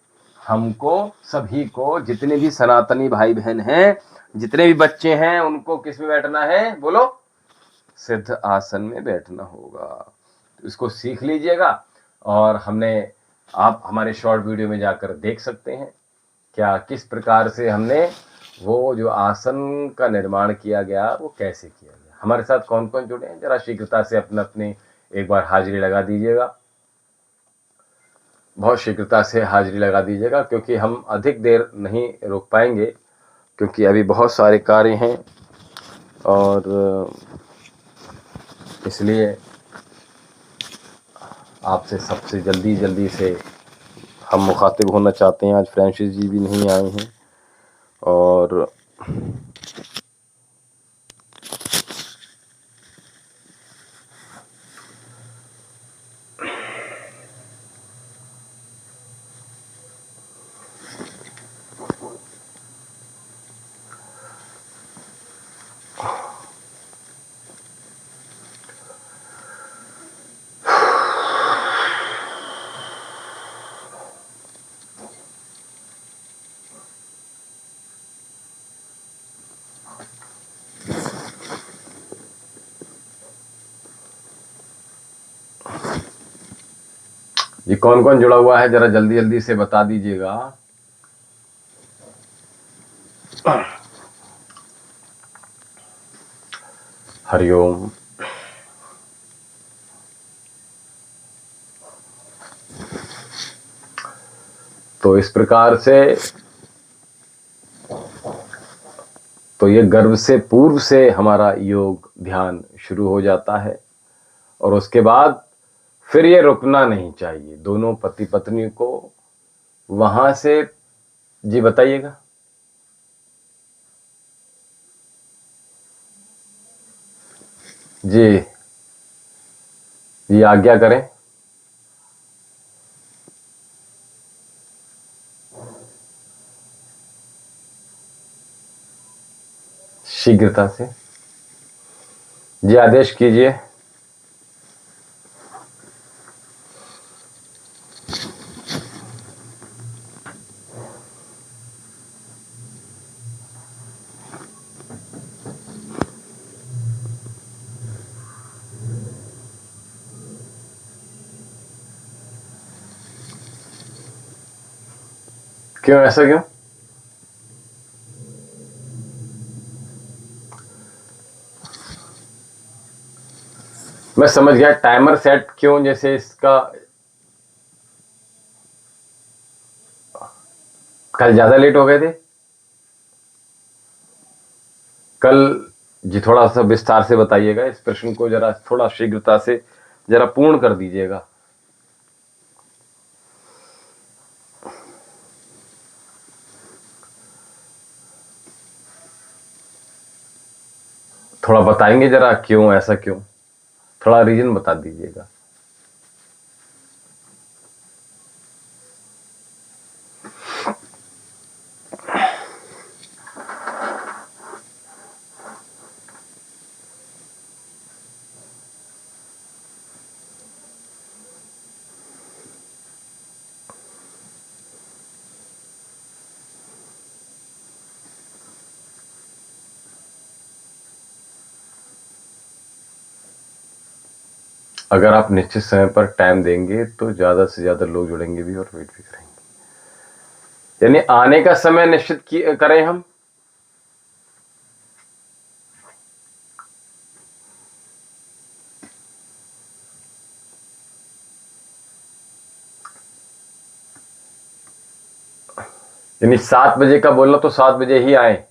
हमको सभी को, जितने भी सनातनी भाई बहन हैं, जितने भी बच्चे हैं, उनको किस में बैठना है, बोलो, सिद्ध आसन में बैठना होगा। तो इसको सीख लीजिएगा। और हमने आप हमारे शॉर्ट वीडियो में जाकर देख सकते हैं क्या किस प्रकार से हमने वो जो आसन का निर्माण किया गया वो कैसे किया गया। हमारे साथ कौन कौन जुड़े हैं जरा शीघ्रता से अपने अपने एक बार हाजिरी लगा दीजिएगा, बहुत शीघ्रता से हाजिरी लगा दीजिएगा, क्योंकि हम अधिक देर नहीं रोक पाएंगे, क्योंकि अभी बहुत सारे कार्य हैं और इसलिए आपसे सबसे जल्दी से हम मुखातिब होना चाहते हैं। आज फ्रांसिस जी भी नहीं आए हैं और ये कौन कौन जुड़ा हुआ है जरा जल्दी से बता दीजिएगा। हरिओम। तो इस प्रकार से तो ये गर्भ से पूर्व से हमारा योग ध्यान शुरू हो जाता है और उसके बाद फिर ये रुकना नहीं चाहिए दोनों पति पत्नी को। वहां से जी बताइएगा। जी जी आज्ञा करें। शीघ्रता से जी आदेश कीजिए। क्यों ऐसा क्यों? मैं समझ गया टाइमर सेट क्यों, जैसे इसका कल ज्यादा लेट हो गए थे कल। जी थोड़ा सा विस्तार से बताइएगा इस प्रश्न को, जरा थोड़ा शीघ्रता से जरा पूर्ण कर दीजिएगा। थोड़ा बताएंगे जरा क्यों ऐसा क्यों, थोड़ा रीजन बता दीजिएगा। अगर आप निश्चित समय पर टाइम देंगे तो ज्यादा से ज्यादा लोग जुड़ेंगे भी और वेट भी करेंगे। यानी आने का समय निश्चित करें हम। यानी 7 बजे का बोलना तो 7 बजे ही आए।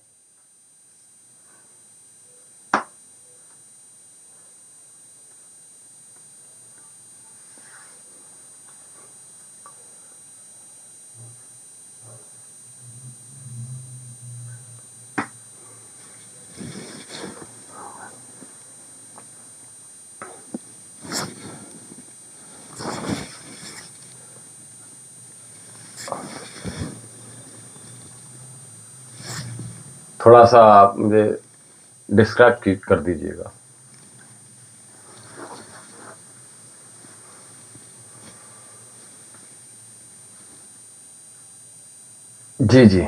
थोड़ा सा आप मुझे डिस्क्राइब कर दीजिएगा। जी जी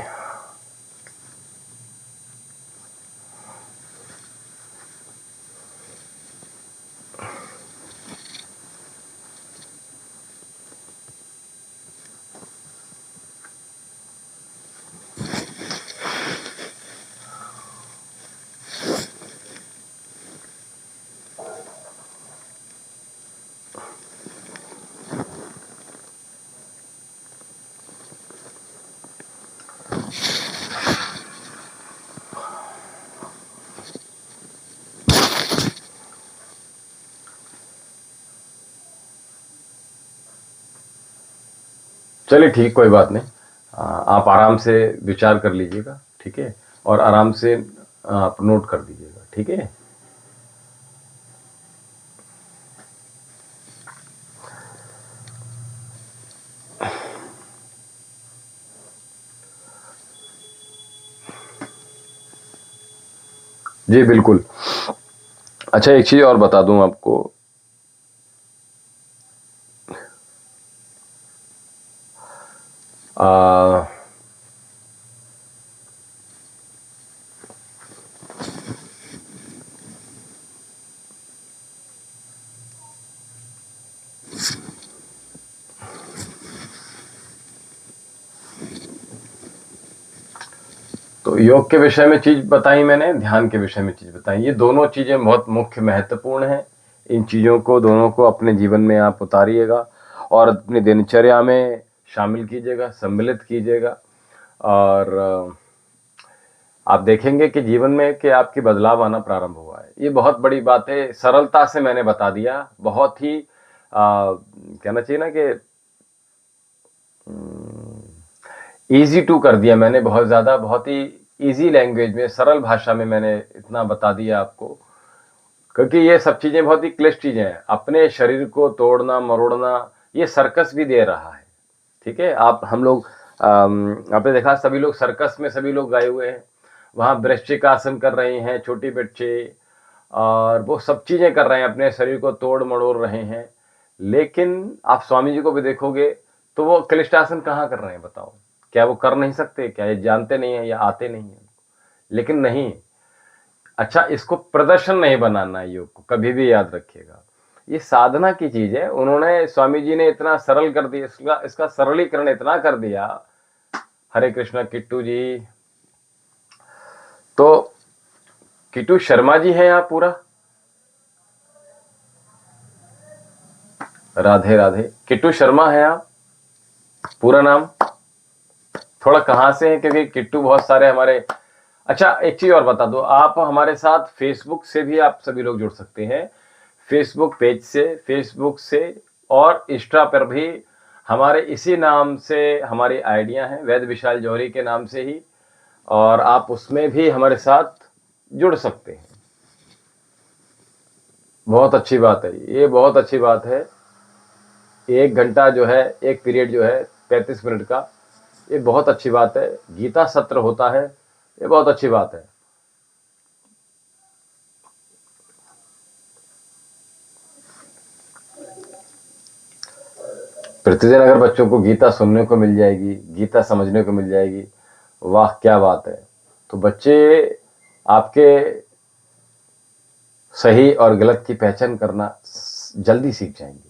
चलिए ठीक, कोई बात नहीं। आप आराम से विचार कर लीजिएगा, ठीक है, और आराम से आप नोट कर दीजिएगा, ठीक है। जी बिल्कुल। अच्छा, एक चीज और बता दूं आपको। आ, तो योग के विषय में चीज बताई मैंने, ध्यान के विषय में चीज बताई। ये दोनों चीजें बहुत मुख्य महत्वपूर्ण हैं। इन चीजों को दोनों को अपने जीवन में आप उतारिएगा और अपनी दिनचर्या में शामिल कीजिएगा, सम्मिलित कीजिएगा। और आप देखेंगे कि जीवन में कि आपकी बदलाव आना प्रारंभ हुआ है। ये बहुत बड़ी बात है। सरलता से मैंने बता दिया, बहुत ही कहना चाहिए ना कि इजी टू कर दिया मैंने, बहुत ज़्यादा, बहुत ही इजी लैंग्वेज में, सरल भाषा में मैंने इतना बता दिया आपको, क्योंकि ये सब चीज़ें बहुत ही क्लिष्ट चीज़ें हैं। अपने शरीर को तोड़ना मरोड़ना, ये सर्कस भी दे रहा है, ठीक है। हम लोग आपने देखा, सभी लोग सर्कस में सभी लोग गए हुए हैं, वहाँ वृश्चिकासन कर रहे हैं छोटे बच्चे, और वो सब चीज़ें कर रहे हैं, अपने शरीर को तोड़ मरोड़ रहे हैं। लेकिन आप स्वामी जी को भी देखोगे तो वो क्लिष्टासन कहाँ कर रहे हैं, बताओ। क्या वो कर नहीं सकते? क्या ये जानते नहीं है या आते नहीं है? लेकिन नहीं। अच्छा, इसको प्रदर्शन नहीं बनाना है योग को, कभी भी याद रखिएगा। ये साधना की चीज है। उन्होंने, स्वामी जी ने इतना सरल कर दिया, इसका सरलीकरण इतना कर दिया। हरे कृष्णा किट्टू जी। तो किट्टू शर्मा जी हैं यहाँ पूरा। राधे राधे। किट्टू शर्मा है आप, पूरा नाम? थोड़ा कहाँ से है, क्योंकि किट्टू बहुत सारे हमारे। अच्छा, एक चीज और बता दो, आप हमारे साथ फेसबुक से भी आप सभी लोग जुड़ सकते हैं, फेसबुक पेज से, फेसबुक से, और इंस्टा पर भी हमारे इसी नाम से हमारी आइडियां हैं, वैद्य विशाल जौहरी के नाम से ही, और आप उसमें भी हमारे साथ जुड़ सकते हैं। बहुत अच्छी बात है, ये बहुत अच्छी बात है। 1 घंटा जो है, एक पीरियड जो है 35 मिनट का, ये बहुत अच्छी बात है। गीता सत्र होता है, ये बहुत अच्छी बात है। प्रतिदिन अगर बच्चों को गीता सुनने को मिल जाएगी, गीता समझने को मिल जाएगी, वाह क्या बात है। तो बच्चे आपके सही और गलत की पहचान करना जल्दी सीख जाएंगे।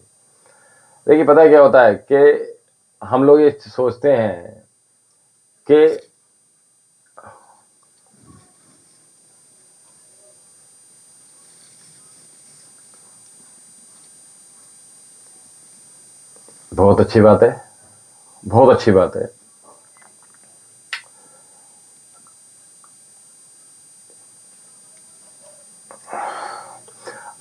देखिए, पता है क्या होता है कि हम लोग ये सोचते हैं कि बहुत अच्छी बात है, बहुत अच्छी बात है।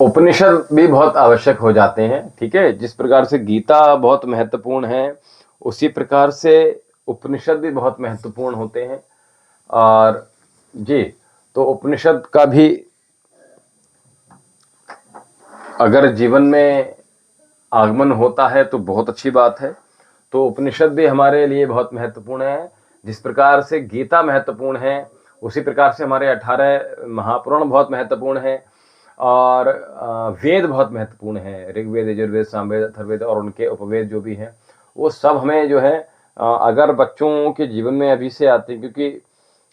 उपनिषद भी बहुत आवश्यक हो जाते हैं, ठीक है। जिस प्रकार से गीता बहुत महत्वपूर्ण है, उसी प्रकार से उपनिषद भी बहुत महत्वपूर्ण होते हैं। और जी, तो उपनिषद का भी अगर जीवन में आगमन होता है तो बहुत अच्छी बात है। तो उपनिषद भी हमारे लिए बहुत महत्वपूर्ण है। जिस प्रकार से गीता महत्वपूर्ण है, उसी प्रकार से हमारे 18 महापुराण बहुत महत्वपूर्ण है, और वेद बहुत महत्वपूर्ण है। ऋग्वेद, यजुर्वेद, सामवेद, अथर्ववेद और उनके उपवेद जो भी हैं, वो सब हमें जो है, अगर बच्चों के जीवन में अभी से आते हैं, क्योंकि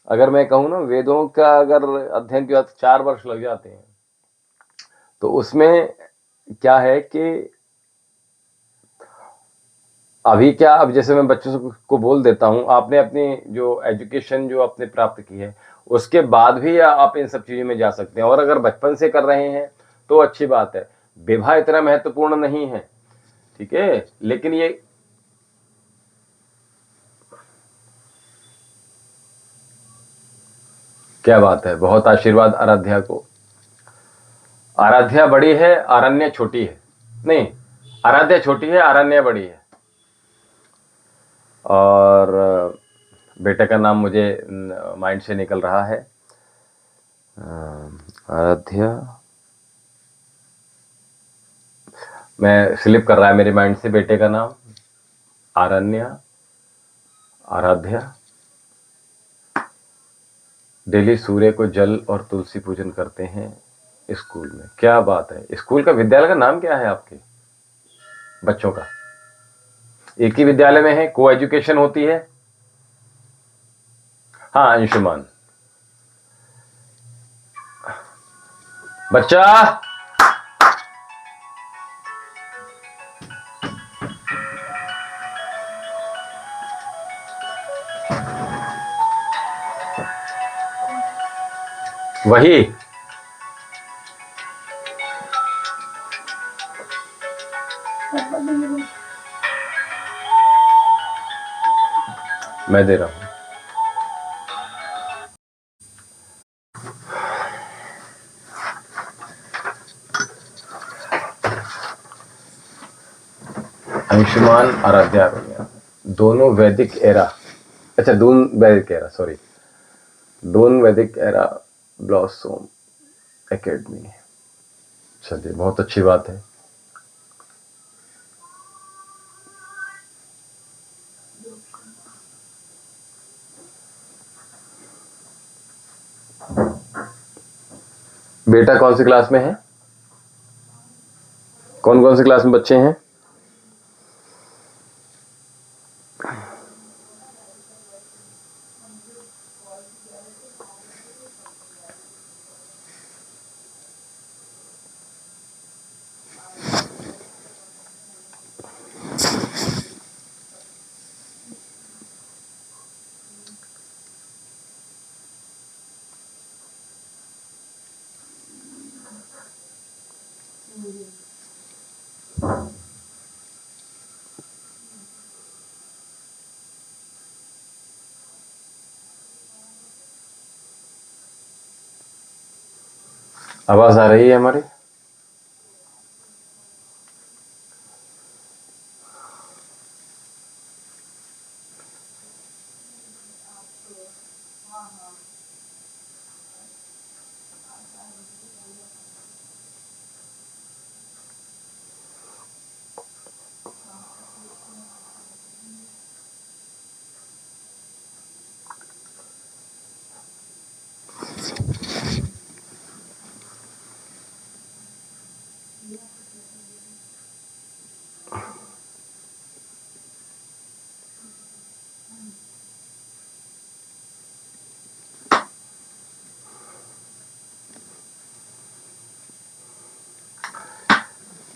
अगर मैं कहूँ ना, वेदों का अगर अध्ययन के बाद 4 वर्ष लग जाते हैं, तो उसमें क्या है कि अभी क्या, अब जैसे मैं बच्चों को बोल देता हूँ, आपने अपनी जो एजुकेशन जो आपने प्राप्त की है, उसके बाद भी आप इन सब चीज़ों में जा सकते हैं। और अगर बचपन से कर रहे हैं तो अच्छी बात है। विवाह इतना महत्वपूर्ण नहीं है, ठीक है, लेकिन ये क्या बात है। बहुत आशीर्वाद आराध्या को। आराध्या बड़ी है, आरण्य छोटी है। नहीं, आराध्या छोटी है, आरण्य बड़ी है। और बेटे का नाम मुझे माइंड से निकल रहा है, आराध्या, मैं स्लिप कर रहा है मेरे माइंड से बेटे का नाम, आरण्या, आराध्या। डेली सूर्य को जल और तुलसी पूजन करते हैं स्कूल में। क्या बात है! स्कूल का, विद्यालय का नाम क्या है आपके बच्चों का? एक ही विद्यालय में है, को एजुकेशन होती है? हाँ, अंशुमान बच्चा, वही मैं दे रहा हूं। अंशुमान, आराध्या, दोनों वैदिक एरा, अच्छा दून वैदिक एरा, सॉरी, दून वैदिक एरा ब्लॉसम एकेडमी। चलिए, बहुत अच्छी बात है। बेटा कौन सी क्लास में है? कौन कौन सी क्लास में बच्चे हैं? आवाज आ रही है हमारी?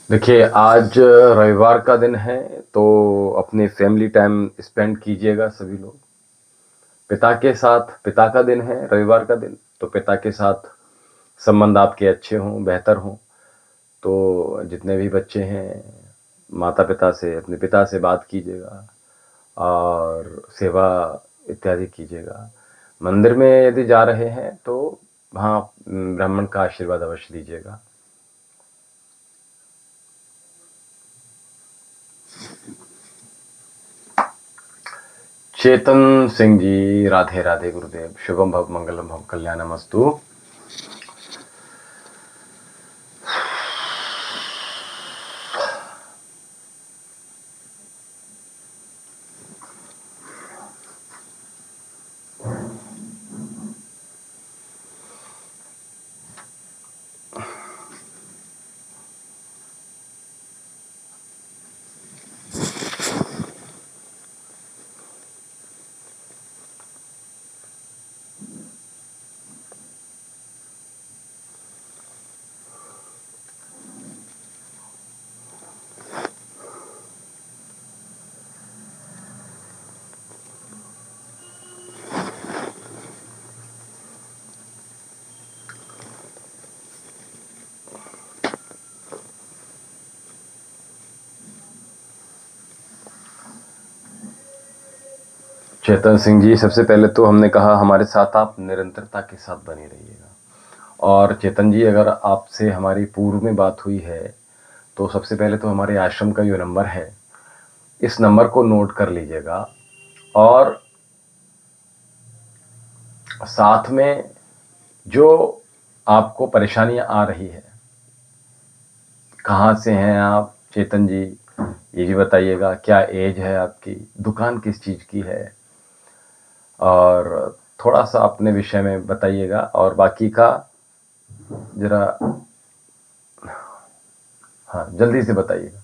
देखिए, आज रविवार का दिन है, तो अपने फैमिली टाइम स्पेंड कीजिएगा सभी लोग। पिता के साथ, पिता का दिन है रविवार का दिन, तो पिता के साथ संबंध आपके अच्छे हों, बेहतर हों। तो जितने भी बच्चे हैं, माता पिता से, अपने पिता से बात कीजिएगा और सेवा इत्यादि कीजिएगा। मंदिर में यदि जा रहे हैं तो वहाँ ब्राह्मण का आशीर्वाद अवश्य लीजिएगा। चेतन सिंह जी, राधे राधे गुरुदेव, शुभम भव मंगलम भव कल्याणमस्तु। चेतन सिंह जी, सबसे पहले तो हमने कहा हमारे साथ आप निरंतरता के साथ बने रहिएगा। और चेतन जी, अगर आपसे हमारी पूर्व में बात हुई है तो सबसे पहले तो हमारे आश्रम का जो नंबर है, इस नंबर को नोट कर लीजिएगा। और साथ में जो आपको परेशानियां आ रही है, कहाँ से हैं आप चेतन जी, ये भी बताइएगा। क्या एज है आपकी, दुकान किस चीज़ की है, और थोड़ा सा अपने विषय में बताइएगा, और बाकी का जरा हाँ जल्दी से बताइएगा।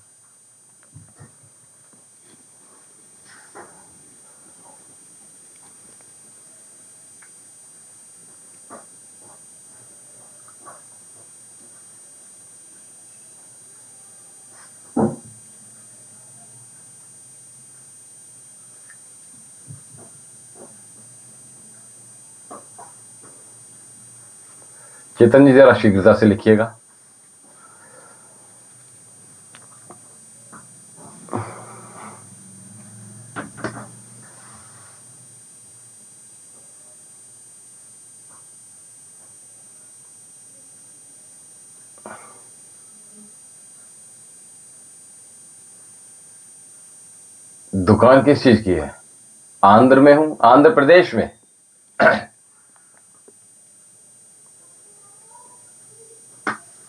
चेतन जी जरा शीघ्रता से लिखिएगा। दुकान किस चीज की है? आंध्र में हूं, आंध्र प्रदेश में।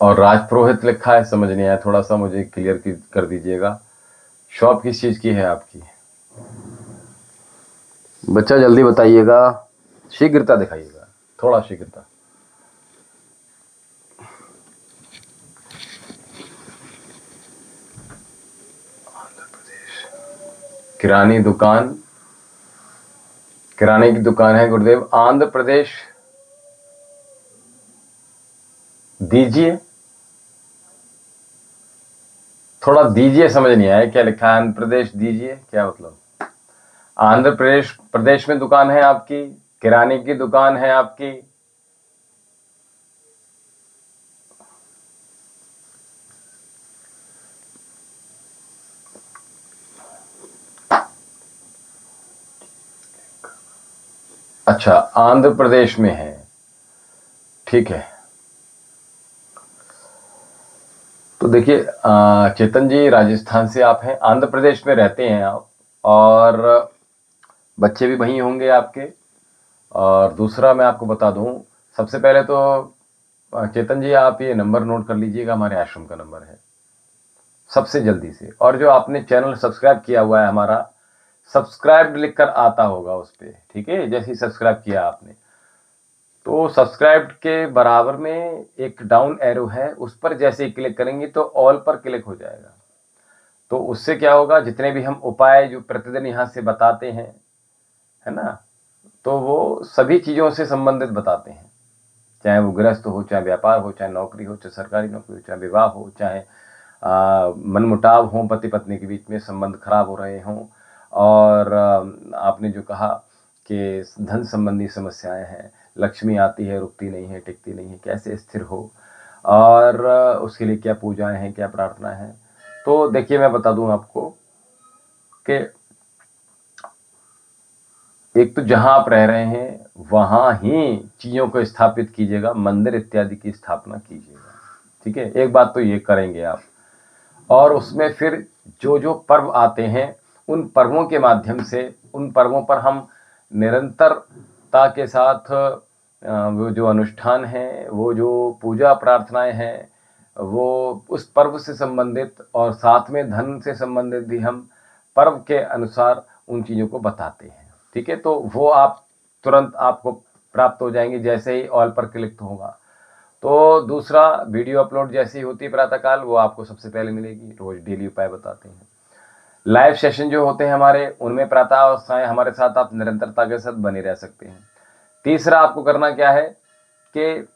और राजपुरोहित लिखा है, समझ नहीं आया, थोड़ा सा मुझे क्लियर कर दीजिएगा। शॉप किस चीज की है आपकी? बच्चा जल्दी बताइएगा, शीघ्रता दिखाइएगा, थोड़ा शीघ्रता। आंध्र प्रदेश, किरानी दुकान, किराने की दुकान है गुरुदेव। आंध्र प्रदेश दीजिए, थोड़ा दीजिए, समझ नहीं आया क्या लिखा है। आंध्र प्रदेश दीजिए, क्या मतलब? आंध्र प्रदेश प्रदेश में दुकान है आपकी, किराने की दुकान है आपकी। अच्छा, आंध्र प्रदेश में है, ठीक है। तो देखिए चेतन जी, राजस्थान से आप हैं, आंध्र प्रदेश में रहते हैं आप, और बच्चे भी वहीं होंगे आपके। और दूसरा मैं आपको बता दूं, सबसे पहले तो चेतन जी आप ये नंबर नोट कर लीजिएगा, हमारे आश्रम का नंबर है, सबसे जल्दी से। और जो आपने चैनल सब्सक्राइब किया हुआ है हमारा, सब्सक्राइब लिखकर आता होगा उस पर, ठीक है। जैसे ही सब्सक्राइब किया आपने, तो सब्सक्राइब के बराबर में एक डाउन एरो है, उस पर जैसे ही क्लिक करेंगे तो ऑल पर क्लिक हो जाएगा। तो उससे क्या होगा, जितने भी हम उपाय जो प्रतिदिन यहाँ से बताते हैं, है ना, तो वो सभी चीज़ों से संबंधित बताते हैं। चाहे वो गृहस्थ हो, चाहे व्यापार हो, चाहे नौकरी हो, चाहे सरकारी नौकरी हो, चाहे विवाह हो, चाहे मनमुटाव हो, पति पत्नी के बीच में संबंध खराब हो रहे हों, और आपने जो कहा कि धन संबंधी समस्याएं हैं, लक्ष्मी आती है रुकती नहीं है, टिकती नहीं है, कैसे स्थिर हो, और उसके लिए क्या पूजाएं हैं, क्या प्रार्थना है। तो देखिए मैं बता दूं आपको कि एक तो जहां आप रह रहे हैं वहां ही चीजों को स्थापित कीजिएगा, मंदिर इत्यादि की स्थापना कीजिएगा, ठीक है। एक बात तो ये करेंगे आप, और उसमें फिर जो जो पर्व आते हैं, उन पर्वों के माध्यम से, उन पर्वों पर हम निरंतरता के साथ वो जो अनुष्ठान है, वो जो पूजा प्रार्थनाएं हैं, वो उस पर्व से संबंधित, और साथ में धन से संबंधित भी हम पर्व के अनुसार उन चीज़ों को बताते हैं, ठीक है। तो वो आप तुरंत आपको प्राप्त हो जाएंगे जैसे ही ऑल पर क्लिक होगा। तो दूसरा, वीडियो अपलोड जैसी होती है प्रातःकाल, वो आपको सबसे पहले मिलेगी। रोज डेली उपाय बताते हैं। लाइव सेशन जो होते हैं हमारे, उनमें प्रातः अवस्थाएं हमारे साथ आप निरंतरता के साथ बने रह सकते हैं। तीसरा आपको करना क्या है कि,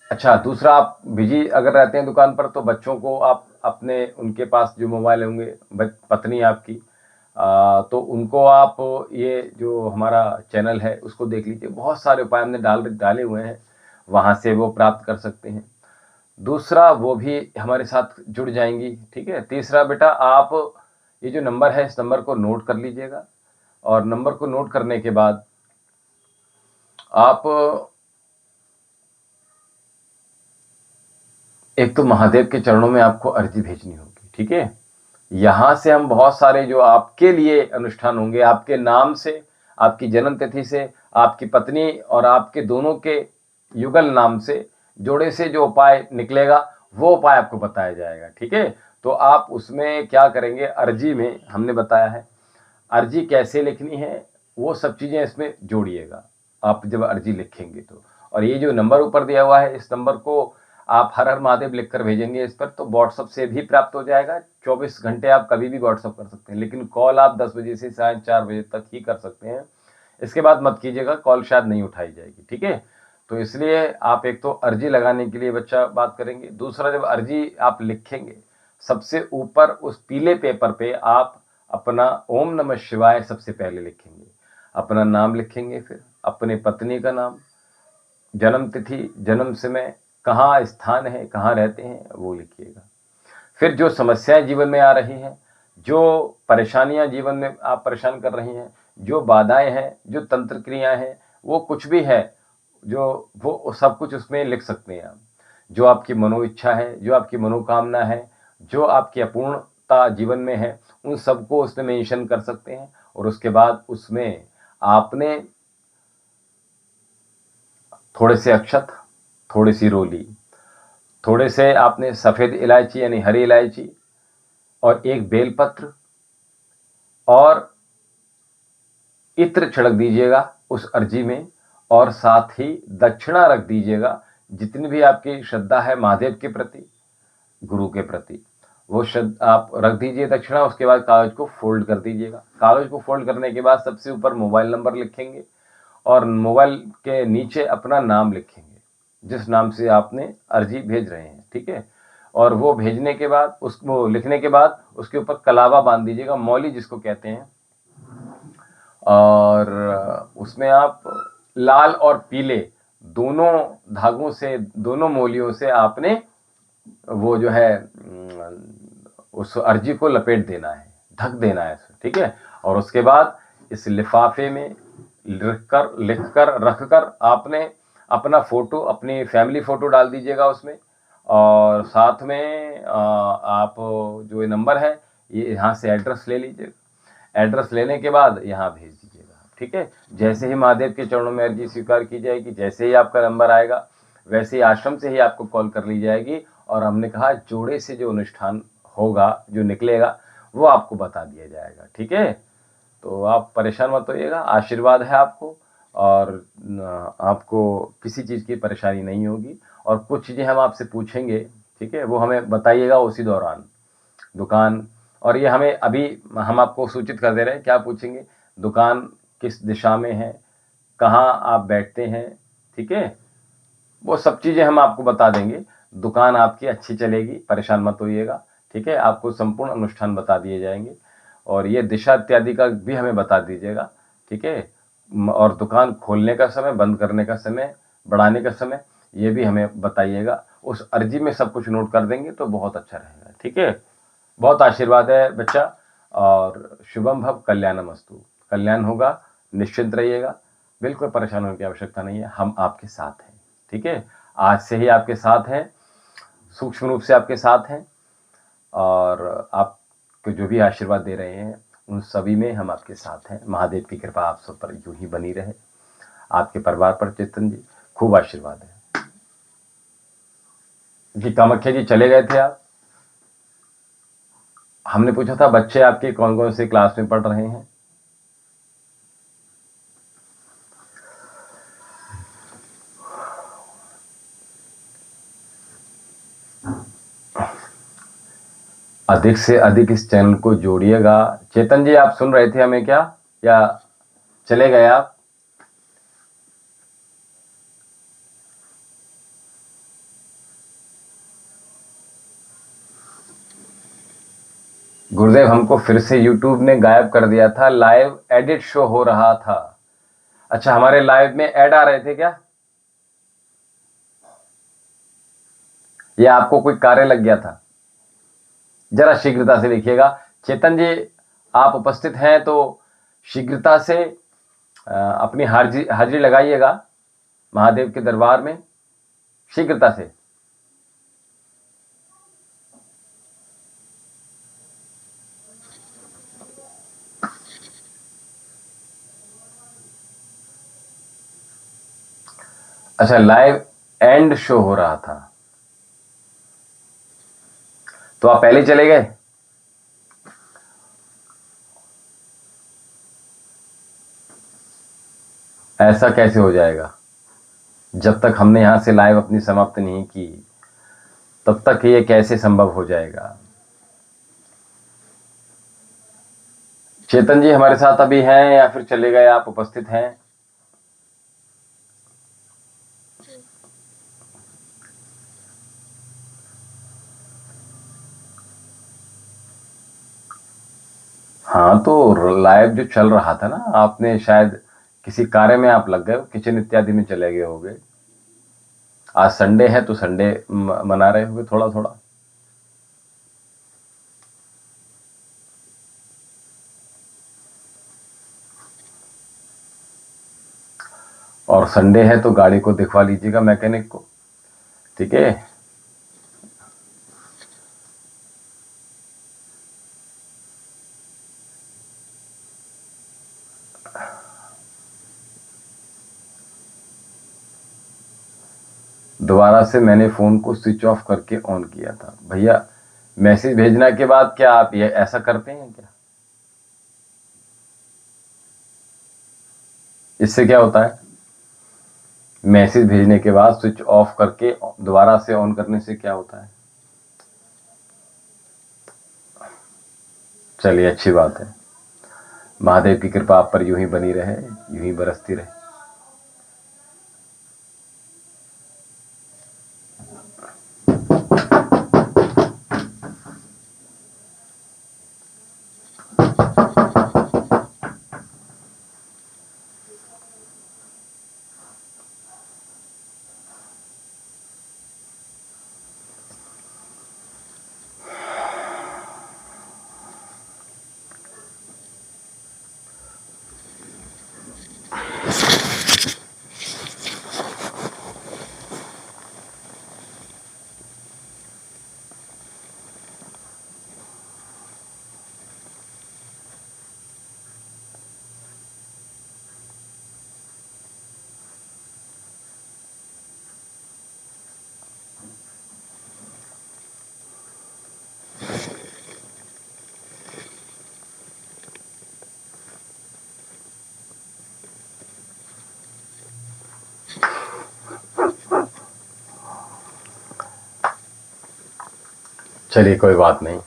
अच्छा दूसरा, आप बिजी अगर रहते हैं दुकान पर, तो बच्चों को आप अपने, उनके पास जो मोबाइल होंगे, पत्नी आपकी, तो उनको आप ये जो हमारा चैनल है उसको देख लीजिए, बहुत सारे उपाय हमने डाले हुए हैं, वहाँ से वो प्राप्त कर सकते हैं। दूसरा, वो भी हमारे साथ जुड़ जाएंगी, ठीक है। तीसरा बेटा, आप ये जो नंबर है, इस नंबर को नोट कर लीजिएगा, और नंबर को नोट करने के बाद आप एक तो महादेव के चरणों में आपको अर्जी भेजनी होगी, ठीक है। यहाँ से हम बहुत सारे जो आपके लिए अनुष्ठान होंगे, आपके नाम से, आपकी जन्म तिथि से, आपकी पत्नी और आपके दोनों के युगल नाम से, जोड़े से जो उपाय निकलेगा वो उपाय आपको बताया जाएगा। ठीक है, तो आप उसमें क्या करेंगे, अर्जी में हमने बताया है अर्जी कैसे लिखनी है, वो सब चीज़ें इसमें जोड़िएगा आप जब अर्जी लिखेंगे तो। और ये जो नंबर ऊपर दिया हुआ है, इस नंबर को आप हर हर महादेव लिखकर भेजेंगे इस पर, तो व्हाट्सअप से भी प्राप्त हो जाएगा। 24 घंटे आप कभी भी व्हाट्सअप कर सकते हैं, लेकिन कॉल आप 10 बजे से साढ़े 4 बजे तक ही कर सकते हैं। इसके बाद मत कीजिएगा, कॉल शायद नहीं उठाई जाएगी। ठीक है, तो इसलिए आप एक तो अर्जी लगाने के लिए बच्चा बात करेंगे। दूसरा, जब अर्जी आप लिखेंगे, सबसे ऊपर उस पीले पेपर पे आप अपना ओम नमः शिवाय सबसे पहले लिखेंगे, अपना नाम लिखेंगे, फिर अपने पत्नी का नाम, जन्म तिथि, जन्म समय, कहाँ स्थान है, कहाँ रहते हैं, वो लिखिएगा। फिर जो समस्याएं जीवन में आ रही हैं, जो परेशानियां जीवन में आप परेशान कर रही हैं, जो बाधाएं हैं, जो तंत्र क्रियाएं हैं, वो कुछ भी है जो, वो सब कुछ उसमें लिख सकते हैं आप। जो आपकी मनो इच्छा है, जो आपकी मनोकामना है, जो आपकी अपूर्णता जीवन में है, उन सबको उसमें मेंशन कर सकते हैं। और उसके बाद उसमें आपने थोड़े से अक्षत, थोड़ी सी रोली, थोड़े से आपने सफ़ेद इलायची यानी हरी इलायची, और एक बेलपत्र और इत्र छिड़क दीजिएगा उस अर्जी में। और साथ ही दक्षिणा रख दीजिएगा, जितनी भी आपकी श्रद्धा है महादेव के प्रति, गुरु के प्रति, वो आप रख दीजिए दक्षिणा। उसके बाद कागज को फोल्ड कर दीजिएगा। कागज को फोल्ड करने के बाद सबसे ऊपर मोबाइल नंबर लिखेंगे और मोबाइल के नीचे अपना नाम लिखेंगे, जिस नाम से आपने अर्जी भेज रहे हैं। ठीक है, और वो भेजने के बाद, उसको लिखने के बाद उसके ऊपर कलावा बांध दीजिएगा, मौली जिसको कहते हैं। और उसमें आप लाल और पीले दोनों धागों से, दोनों मौलियों से आपने वो जो है उस अर्जी को लपेट देना है, ढक देना है। ठीक है, और उसके बाद इस लिफाफे में लिखकर रखकर आपने अपना फोटो, अपनी फैमिली फोटो डाल दीजिएगा उसमें। और साथ में आप जो ये नंबर है, ये यहाँ से एड्रेस ले लीजिएगा। एड्रेस लेने के बाद यहाँ भेज दीजिएगा। ठीक है, जैसे ही महादेव के चरणों में अर्जी स्वीकार की जाएगी, जैसे ही आपका नंबर आएगा, वैसे ही आश्रम से ही आपको कॉल कर ली जाएगी। और हमने कहा जोड़े से जो अनुष्ठान होगा, जो निकलेगा, वो आपको बता दिया जाएगा। ठीक है, तो आप परेशान मत होइएगा, आशीर्वाद है आपको, और आपको किसी चीज़ की परेशानी नहीं होगी। और कुछ चीज़ें हम आपसे पूछेंगे, ठीक है, वो हमें बताइएगा उसी दौरान। दुकान, और ये हमें अभी हम आपको सूचित कर दे रहे हैं क्या पूछेंगे, दुकान किस दिशा में है, कहाँ आप बैठते हैं। ठीक है, वो सब चीज़ें हम आपको बता देंगे। दुकान आपकी अच्छी चलेगी, परेशान मत होइएगा। ठीक है, आपको संपूर्ण अनुष्ठान बता दिए जाएंगे, और ये दिशा इत्यादि का भी हमें बता दीजिएगा। ठीक है, और दुकान खोलने का समय, बंद करने का समय, बढ़ाने का समय, ये भी हमें बताइएगा। उस अर्जी में सब कुछ नोट कर देंगे तो बहुत अच्छा रहेगा। ठीक है, बहुत आशीर्वाद है बच्चा, और शुभम भव कल्याणमस्तु। कल्याण होगा, निश्चिंत रहिएगा, बिल्कुल परेशान होने की आवश्यकता नहीं है, हम आपके साथ हैं। ठीक है, आज से ही आपके साथ हैं, सूक्ष्म रूप से आपके साथ हैं, और आपको जो भी आशीर्वाद दे रहे हैं उन सभी में हम आपके साथ हैं। महादेव की कृपा आप सब पर यूं ही बनी रहे, आपके परिवार पर चेतन जी खूब आशीर्वाद है। जी कामाख्या जी चले गए थे आप, हमने पूछा था बच्चे आपके कौन कौन से क्लास में पढ़ रहे हैं। अधिक से अधिक इस चैनल को जोड़िएगा। चेतन जी आप सुन रहे थे हमें क्या, या चले गए आप? गुरुदेव हमको फिर से यूट्यूब ने गायब कर दिया था, लाइव एडिट शो हो रहा था। अच्छा, हमारे लाइव में ऐड आ रहे थे क्या, या आपको कोई कार्य लग गया था? जरा शीघ्रता से लिखिएगा। चेतन जी आप उपस्थित हैं तो शीघ्रता से अपनी हाजिरी लगाइएगा महादेव के दरबार में, शीघ्रता से। अच्छा, लाइव एंड शो हो रहा था, तो आप पहले चले गए? ऐसा कैसे हो जाएगा? जब तक हमने यहां से लाइव अपनी समाप्त नहीं की तब तक ये कैसे संभव हो जाएगा? चेतन जी हमारे साथ अभी हैं या फिर चले गए? आप उपस्थित हैं? हाँ, तो लाइव जो चल रहा था ना, आपने शायद किसी कार्य में आप लग गए, किचन इत्यादि में चले गए होंगे। आज संडे है तो संडे मना रहे होंगे थोड़ा थोड़ा। और संडे है तो गाड़ी को दिखवा लीजिएगा मैकेनिक को, ठीक है? दोबारा से मैंने फोन को स्विच ऑफ करके ऑन किया था। भैया, मैसेज भेजना के बाद क्या आप ये ऐसा करते हैं क्या? इससे क्या होता है? मैसेज भेजने के बाद स्विच ऑफ करके दोबारा से ऑन करने से क्या होता है? चलिए, अच्छी बात है। महादेव की कृपा आप पर यूं ही बनी रहे, यूं ही बरसती रहे। चलिए, कोई बात नहीं।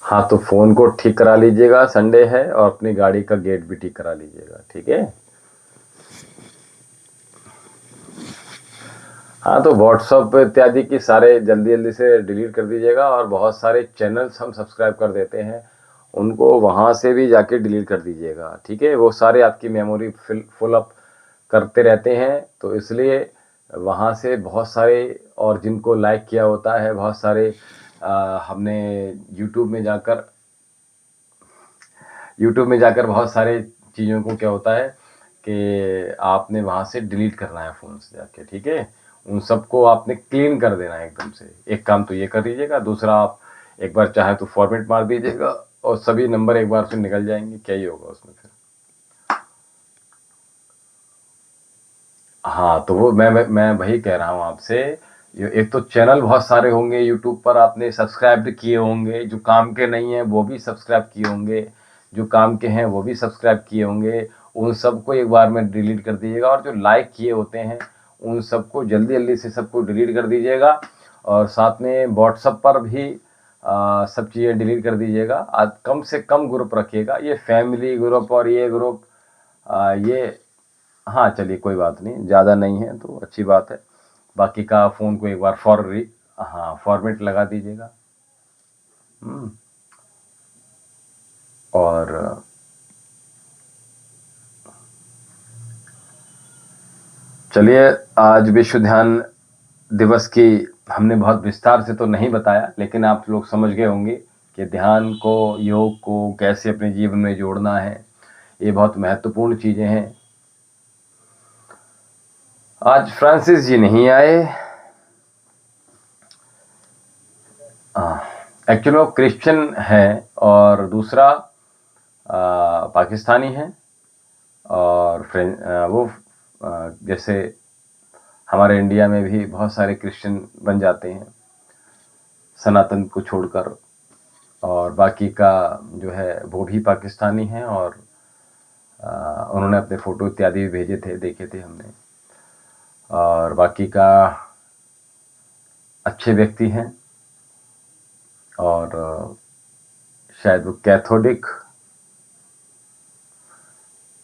हाँ, तो फोन को ठीक करा लीजिएगा, संडे है, और अपनी गाड़ी का गेट भी ठीक करा लीजिएगा, ठीक है? हाँ, तो व्हाट्सअप इत्यादि की सारे जल्दी जल्दी से डिलीट कर दीजिएगा, और बहुत सारे चैनल्स हम सब्सक्राइब कर देते हैं, उनको वहाँ से भी जाके डिलीट कर दीजिएगा, ठीक है? वो सारे आपकी मेमोरी फुल अप करते रहते हैं, तो इसलिए वहाँ से बहुत सारे, और जिनको लाइक किया होता है बहुत सारे, हमने यूट्यूब में जाकर बहुत सारे चीज़ों को क्या होता है कि आपने वहाँ से डिलीट करना है फ़ोन से जाके, ठीक है? उन सबको आपने क्लीन कर देना है एकदम से। एक काम तो ये कर लीजिएगा, दूसरा आप एक बार चाहे तो फॉर्मेट मार दीजिएगा और सभी नंबर एक बार से निकल जाएंगे, क्या ही होगा उसमें फिर। हाँ, तो वो मैं वही कह रहा हूँ आपसे। एक तो चैनल बहुत सारे होंगे यूट्यूब पर, आपने सब्सक्राइब किए होंगे, जो काम के नहीं हैं वो भी सब्सक्राइब किए होंगे, जो काम के हैं वो भी सब्सक्राइब किए होंगे। उन सबको एक बार में डिलीट कर दीजिएगा, और जो लाइक किए होते हैं उन सबको जल्दी जल्दी से सबको डिलीट कर दीजिएगा, और साथ में व्हाट्सएप पर भी सब चीज़ें डिलीट कर दीजिएगा। कम से कम ग्रुप रखिएगा, ये फैमिली ग्रुप और ये ग्रुप, ये, हाँ चलिए कोई बात नहीं, ज़्यादा नहीं है तो अच्छी बात है। बाकी का फ़ोन को एक बार हाँ, फॉर्मेट लगा दीजिएगा। और चलिए, आज विश्व ध्यान दिवस की हमने बहुत विस्तार से तो नहीं बताया, लेकिन आप लोग समझ गए होंगे कि ध्यान को, योग को कैसे अपने जीवन में जोड़ना है। ये बहुत महत्वपूर्ण चीज़ें हैं। आज फ्रांसिस जी नहीं आए। एक्चुअली वो क्रिश्चियन है और दूसरा पाकिस्तानी है। और वो जैसे हमारे इंडिया में भी बहुत सारे क्रिश्चियन बन जाते हैं सनातन को छोड़कर, और बाकी का जो है वो भी पाकिस्तानी हैं। और उन्होंने अपने फ़ोटो इत्यादि भी भेजे थे, देखे थे हमने। और बाकी का अच्छे व्यक्ति हैं, और शायद वो कैथोलिक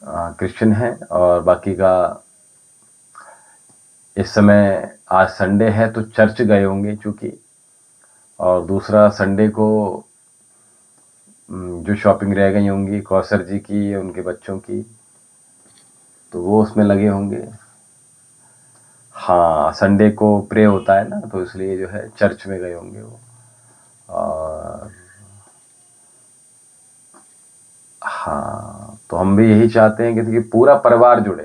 क्रिश्चियन हैं। और बाकी का इस समय आज संडे है तो चर्च गए होंगे चूँकि, और दूसरा संडे को जो शॉपिंग रह गई होंगी कौसर जी की या उनके बच्चों की, तो वो उसमें लगे होंगे। हाँ, संडे को प्रे होता है ना, तो इसलिए जो है चर्च में गए होंगे वो। और हाँ, तो हम भी यही चाहते हैं कि देखिए पूरा परिवार जुड़े,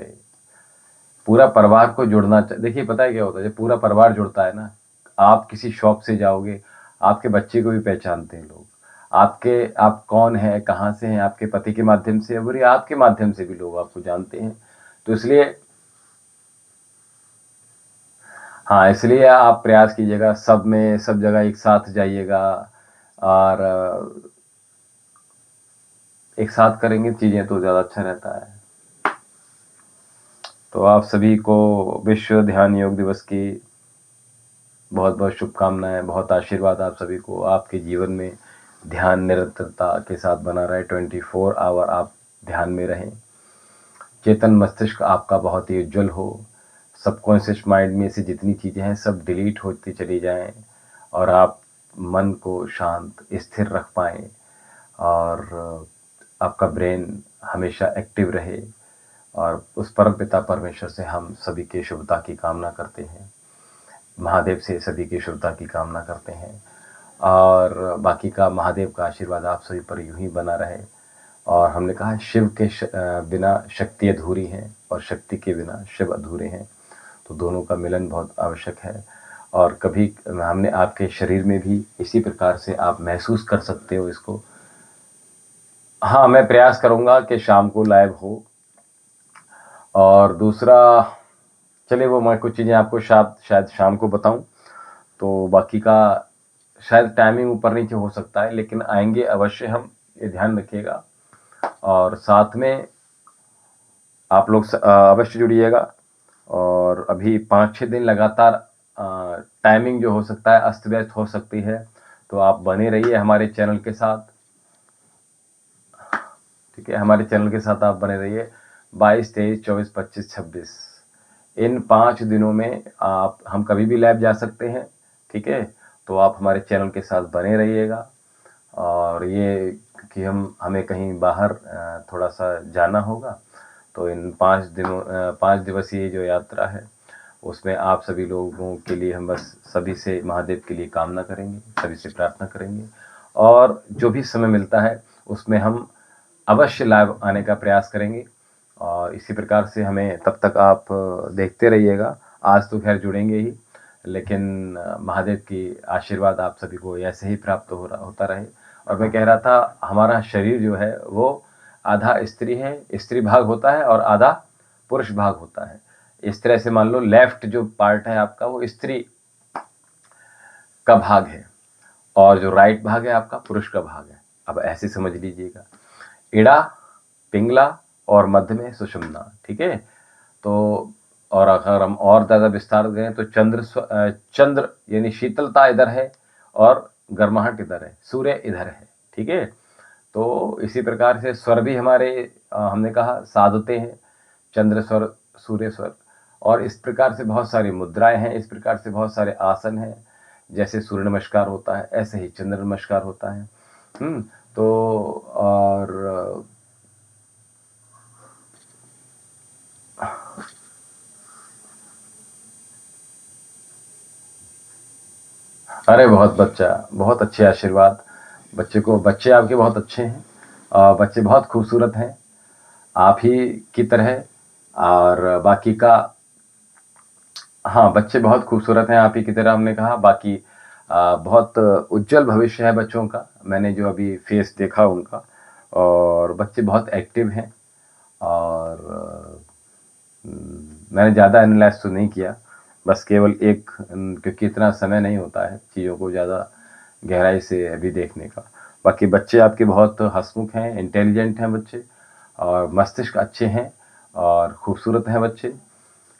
पूरा परिवार को जुड़ना। देखिए पता है क्या होता है, जब पूरा परिवार जुड़ता है ना, आप किसी शॉप से जाओगे, आपके बच्चे को भी पहचानते हैं लोग, आप कौन हैं, कहाँ से हैं, आपके पति के माध्यम से, और आपके माध्यम से भी लोग आपको जानते हैं। तो इसलिए हाँ, इसलिए आप प्रयास कीजिएगा, सब जगह एक साथ जाइएगा, और एक साथ करेंगे चीज़ें तो ज़्यादा अच्छा रहता है। तो आप सभी को विश्व ध्यान योग दिवस की बहुत बहुत शुभकामनाएं, बहुत आशीर्वाद आप सभी को। आपके जीवन में ध्यान निरंतरता के साथ बना रहे, 24 आवर आप ध्यान में रहें। चेतन मस्तिष्क आपका बहुत ही उज्जवल हो। सबकॉन्शियस माइंड में से जितनी चीज़ें हैं सब डिलीट होती चली जाएं, और आप मन को शांत स्थिर रख पाएँ, और आपका ब्रेन हमेशा एक्टिव रहे। और उस परम पिता परमेश्वर से हम सभी की शुभता की कामना करते हैं, महादेव से सभी की शुभता की कामना करते हैं। और बाकी का महादेव का आशीर्वाद आप सभी पर यूं ही बना रहे। और हमने कहा शिव के बिना शक्ति अधूरी है, और शक्ति के बिना शिव अधूरे हैं। तो दोनों का मिलन बहुत आवश्यक है। और कभी हमने आपके शरीर में भी इसी प्रकार से आप महसूस कर सकते हो इसको। हाँ, मैं प्रयास करूँगा कि शाम को लाइव हो। और दूसरा, चलिए वो मैं कुछ चीज़ें आपको शायद शाम को बताऊँ, तो बाकी का शायद टाइमिंग ऊपर नीचे हो सकता है, लेकिन आएंगे अवश्य हम, ये ध्यान रखिएगा। और साथ में आप लोग अवश्य जुड़िएगा। और अभी 5-6 दिन लगातार टाइमिंग जो हो सकता है अस्त व्यस्त हो सकती है, तो आप बने रहिए हमारे चैनल के साथ, ठीक है। हमारे चैनल के साथ आप बने रहिए। 22, 23, 24, 25, 26 इन 5 दिनों में हम कभी भी लाइव जा सकते हैं, ठीक है। तो आप हमारे चैनल के साथ बने रहिएगा। और ये कि हमें कहीं बाहर थोड़ा सा जाना होगा, तो इन 5 दिवसीय जो यात्रा है उसमें आप सभी लोगों के लिए हम बस सभी से महादेव के लिए कामना करेंगे, सभी से प्रार्थना करेंगे। और जो भी समय मिलता है उसमें हम अवश्य लाइव आने का प्रयास करेंगे। और इसी प्रकार से हमें तब तक आप देखते रहिएगा। आज तो खैर जुड़ेंगे ही, लेकिन महादेव की आशीर्वाद आप सभी को ऐसे ही प्राप्त होता रहे। और मैं कह रहा था, हमारा शरीर जो है वो आधा स्त्री है, स्त्री भाग होता है, और आधा पुरुष भाग होता है। इस तरह से मान लो लेफ्ट जो पार्ट है आपका वो स्त्री का भाग है, और जो राइट भाग है आपका पुरुष का भाग है। अब ऐसे समझ लीजिएगा, इड़ा, पिंगला और मध्य में सुषुम्ना, ठीक है। तो और अगर हम और ज़्यादा विस्तार दें तो चंद्र यानी शीतलता इधर है, और गर्माहट इधर है, सूर्य इधर है, ठीक है। तो इसी प्रकार से स्वर भी हमारे हमने कहा साधते हैं, चंद्र स्वर, सूर्य स्वर। और इस प्रकार से बहुत सारी मुद्राएं हैं, इस प्रकार से बहुत सारे आसन हैं। जैसे सूर्य नमस्कार होता है ऐसे ही चंद्र नमस्कार होता है। तो और अरे बहुत बहुत अच्छे आशीर्वाद। बच्चे आपके बहुत अच्छे हैं और बच्चे बहुत खूबसूरत हैं, आप ही की तरह। और बाकी का, हाँ, बच्चे बहुत खूबसूरत हैं आप ही की तरह, हमने कहा। बाकी बहुत उज्जवल भविष्य है बच्चों का, मैंने जो अभी फेस देखा उनका, और बच्चे बहुत एक्टिव हैं। और मैंने ज़्यादा एनालाइज़ तो नहीं किया, बस केवल एक, क्योंकि इतना समय नहीं होता है चीज़ों को ज़्यादा गहराई से अभी देखने का। बाकी बच्चे आपके बहुत हँसमुख हैं, इंटेलिजेंट हैं बच्चे, और मस्तिष्क अच्छे हैं और खूबसूरत हैं बच्चे।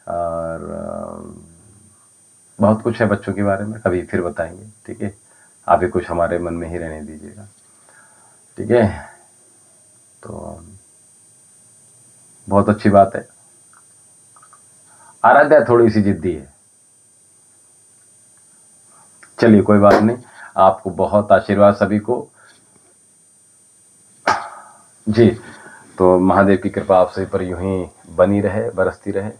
और बहुत कुछ है बच्चों के बारे में, कभी फिर बताएंगे, ठीक है। अभी कुछ हमारे मन में ही रहने दीजिएगा, ठीक है। तो बहुत अच्छी बात है। आराध्या थोड़ी सी जिद्दी है, चलिए कोई बात नहीं। आपको बहुत आशीर्वाद सभी को जी। तो महादेव की कृपा आप सभी पर यूं ही बनी रहे, बरसती रहे।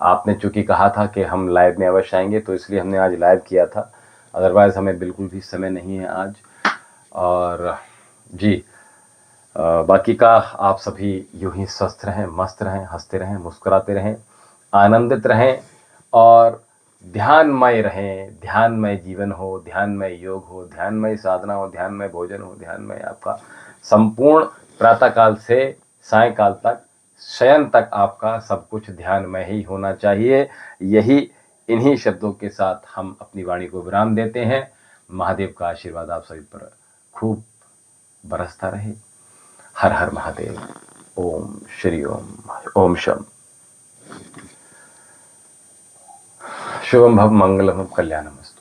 आपने चूंकि कहा था कि हम लाइव में अवश्य आएंगे, तो इसलिए हमने आज लाइव किया था, अदरवाइज हमें बिल्कुल भी समय नहीं है आज। और जी, बाकी का आप सभी यूं ही स्वस्थ रहें, मस्त रहें, हंसते रहें, मुस्कुराते रहें, आनंदित रहें और ध्यानमय रहें। ध्यानमय जीवन हो, ध्यानमय योग हो, ध्यानमय साधना हो, ध्यानमय भोजन हो, ध्यानमय आपका संपूर्ण प्रातःकाल से सायंकाल तक, शयन तक आपका सब कुछ ध्यानमय ही होना चाहिए। यही, इन्हीं शब्दों के साथ हम अपनी वाणी को विराम देते हैं। महादेव का आशीर्वाद आप सभी पर खूब बरसता रहे। हर हर महादेव। ओम श्री ओम। ओम शम। शुभम भव मंगलम कल्याणमस्तु।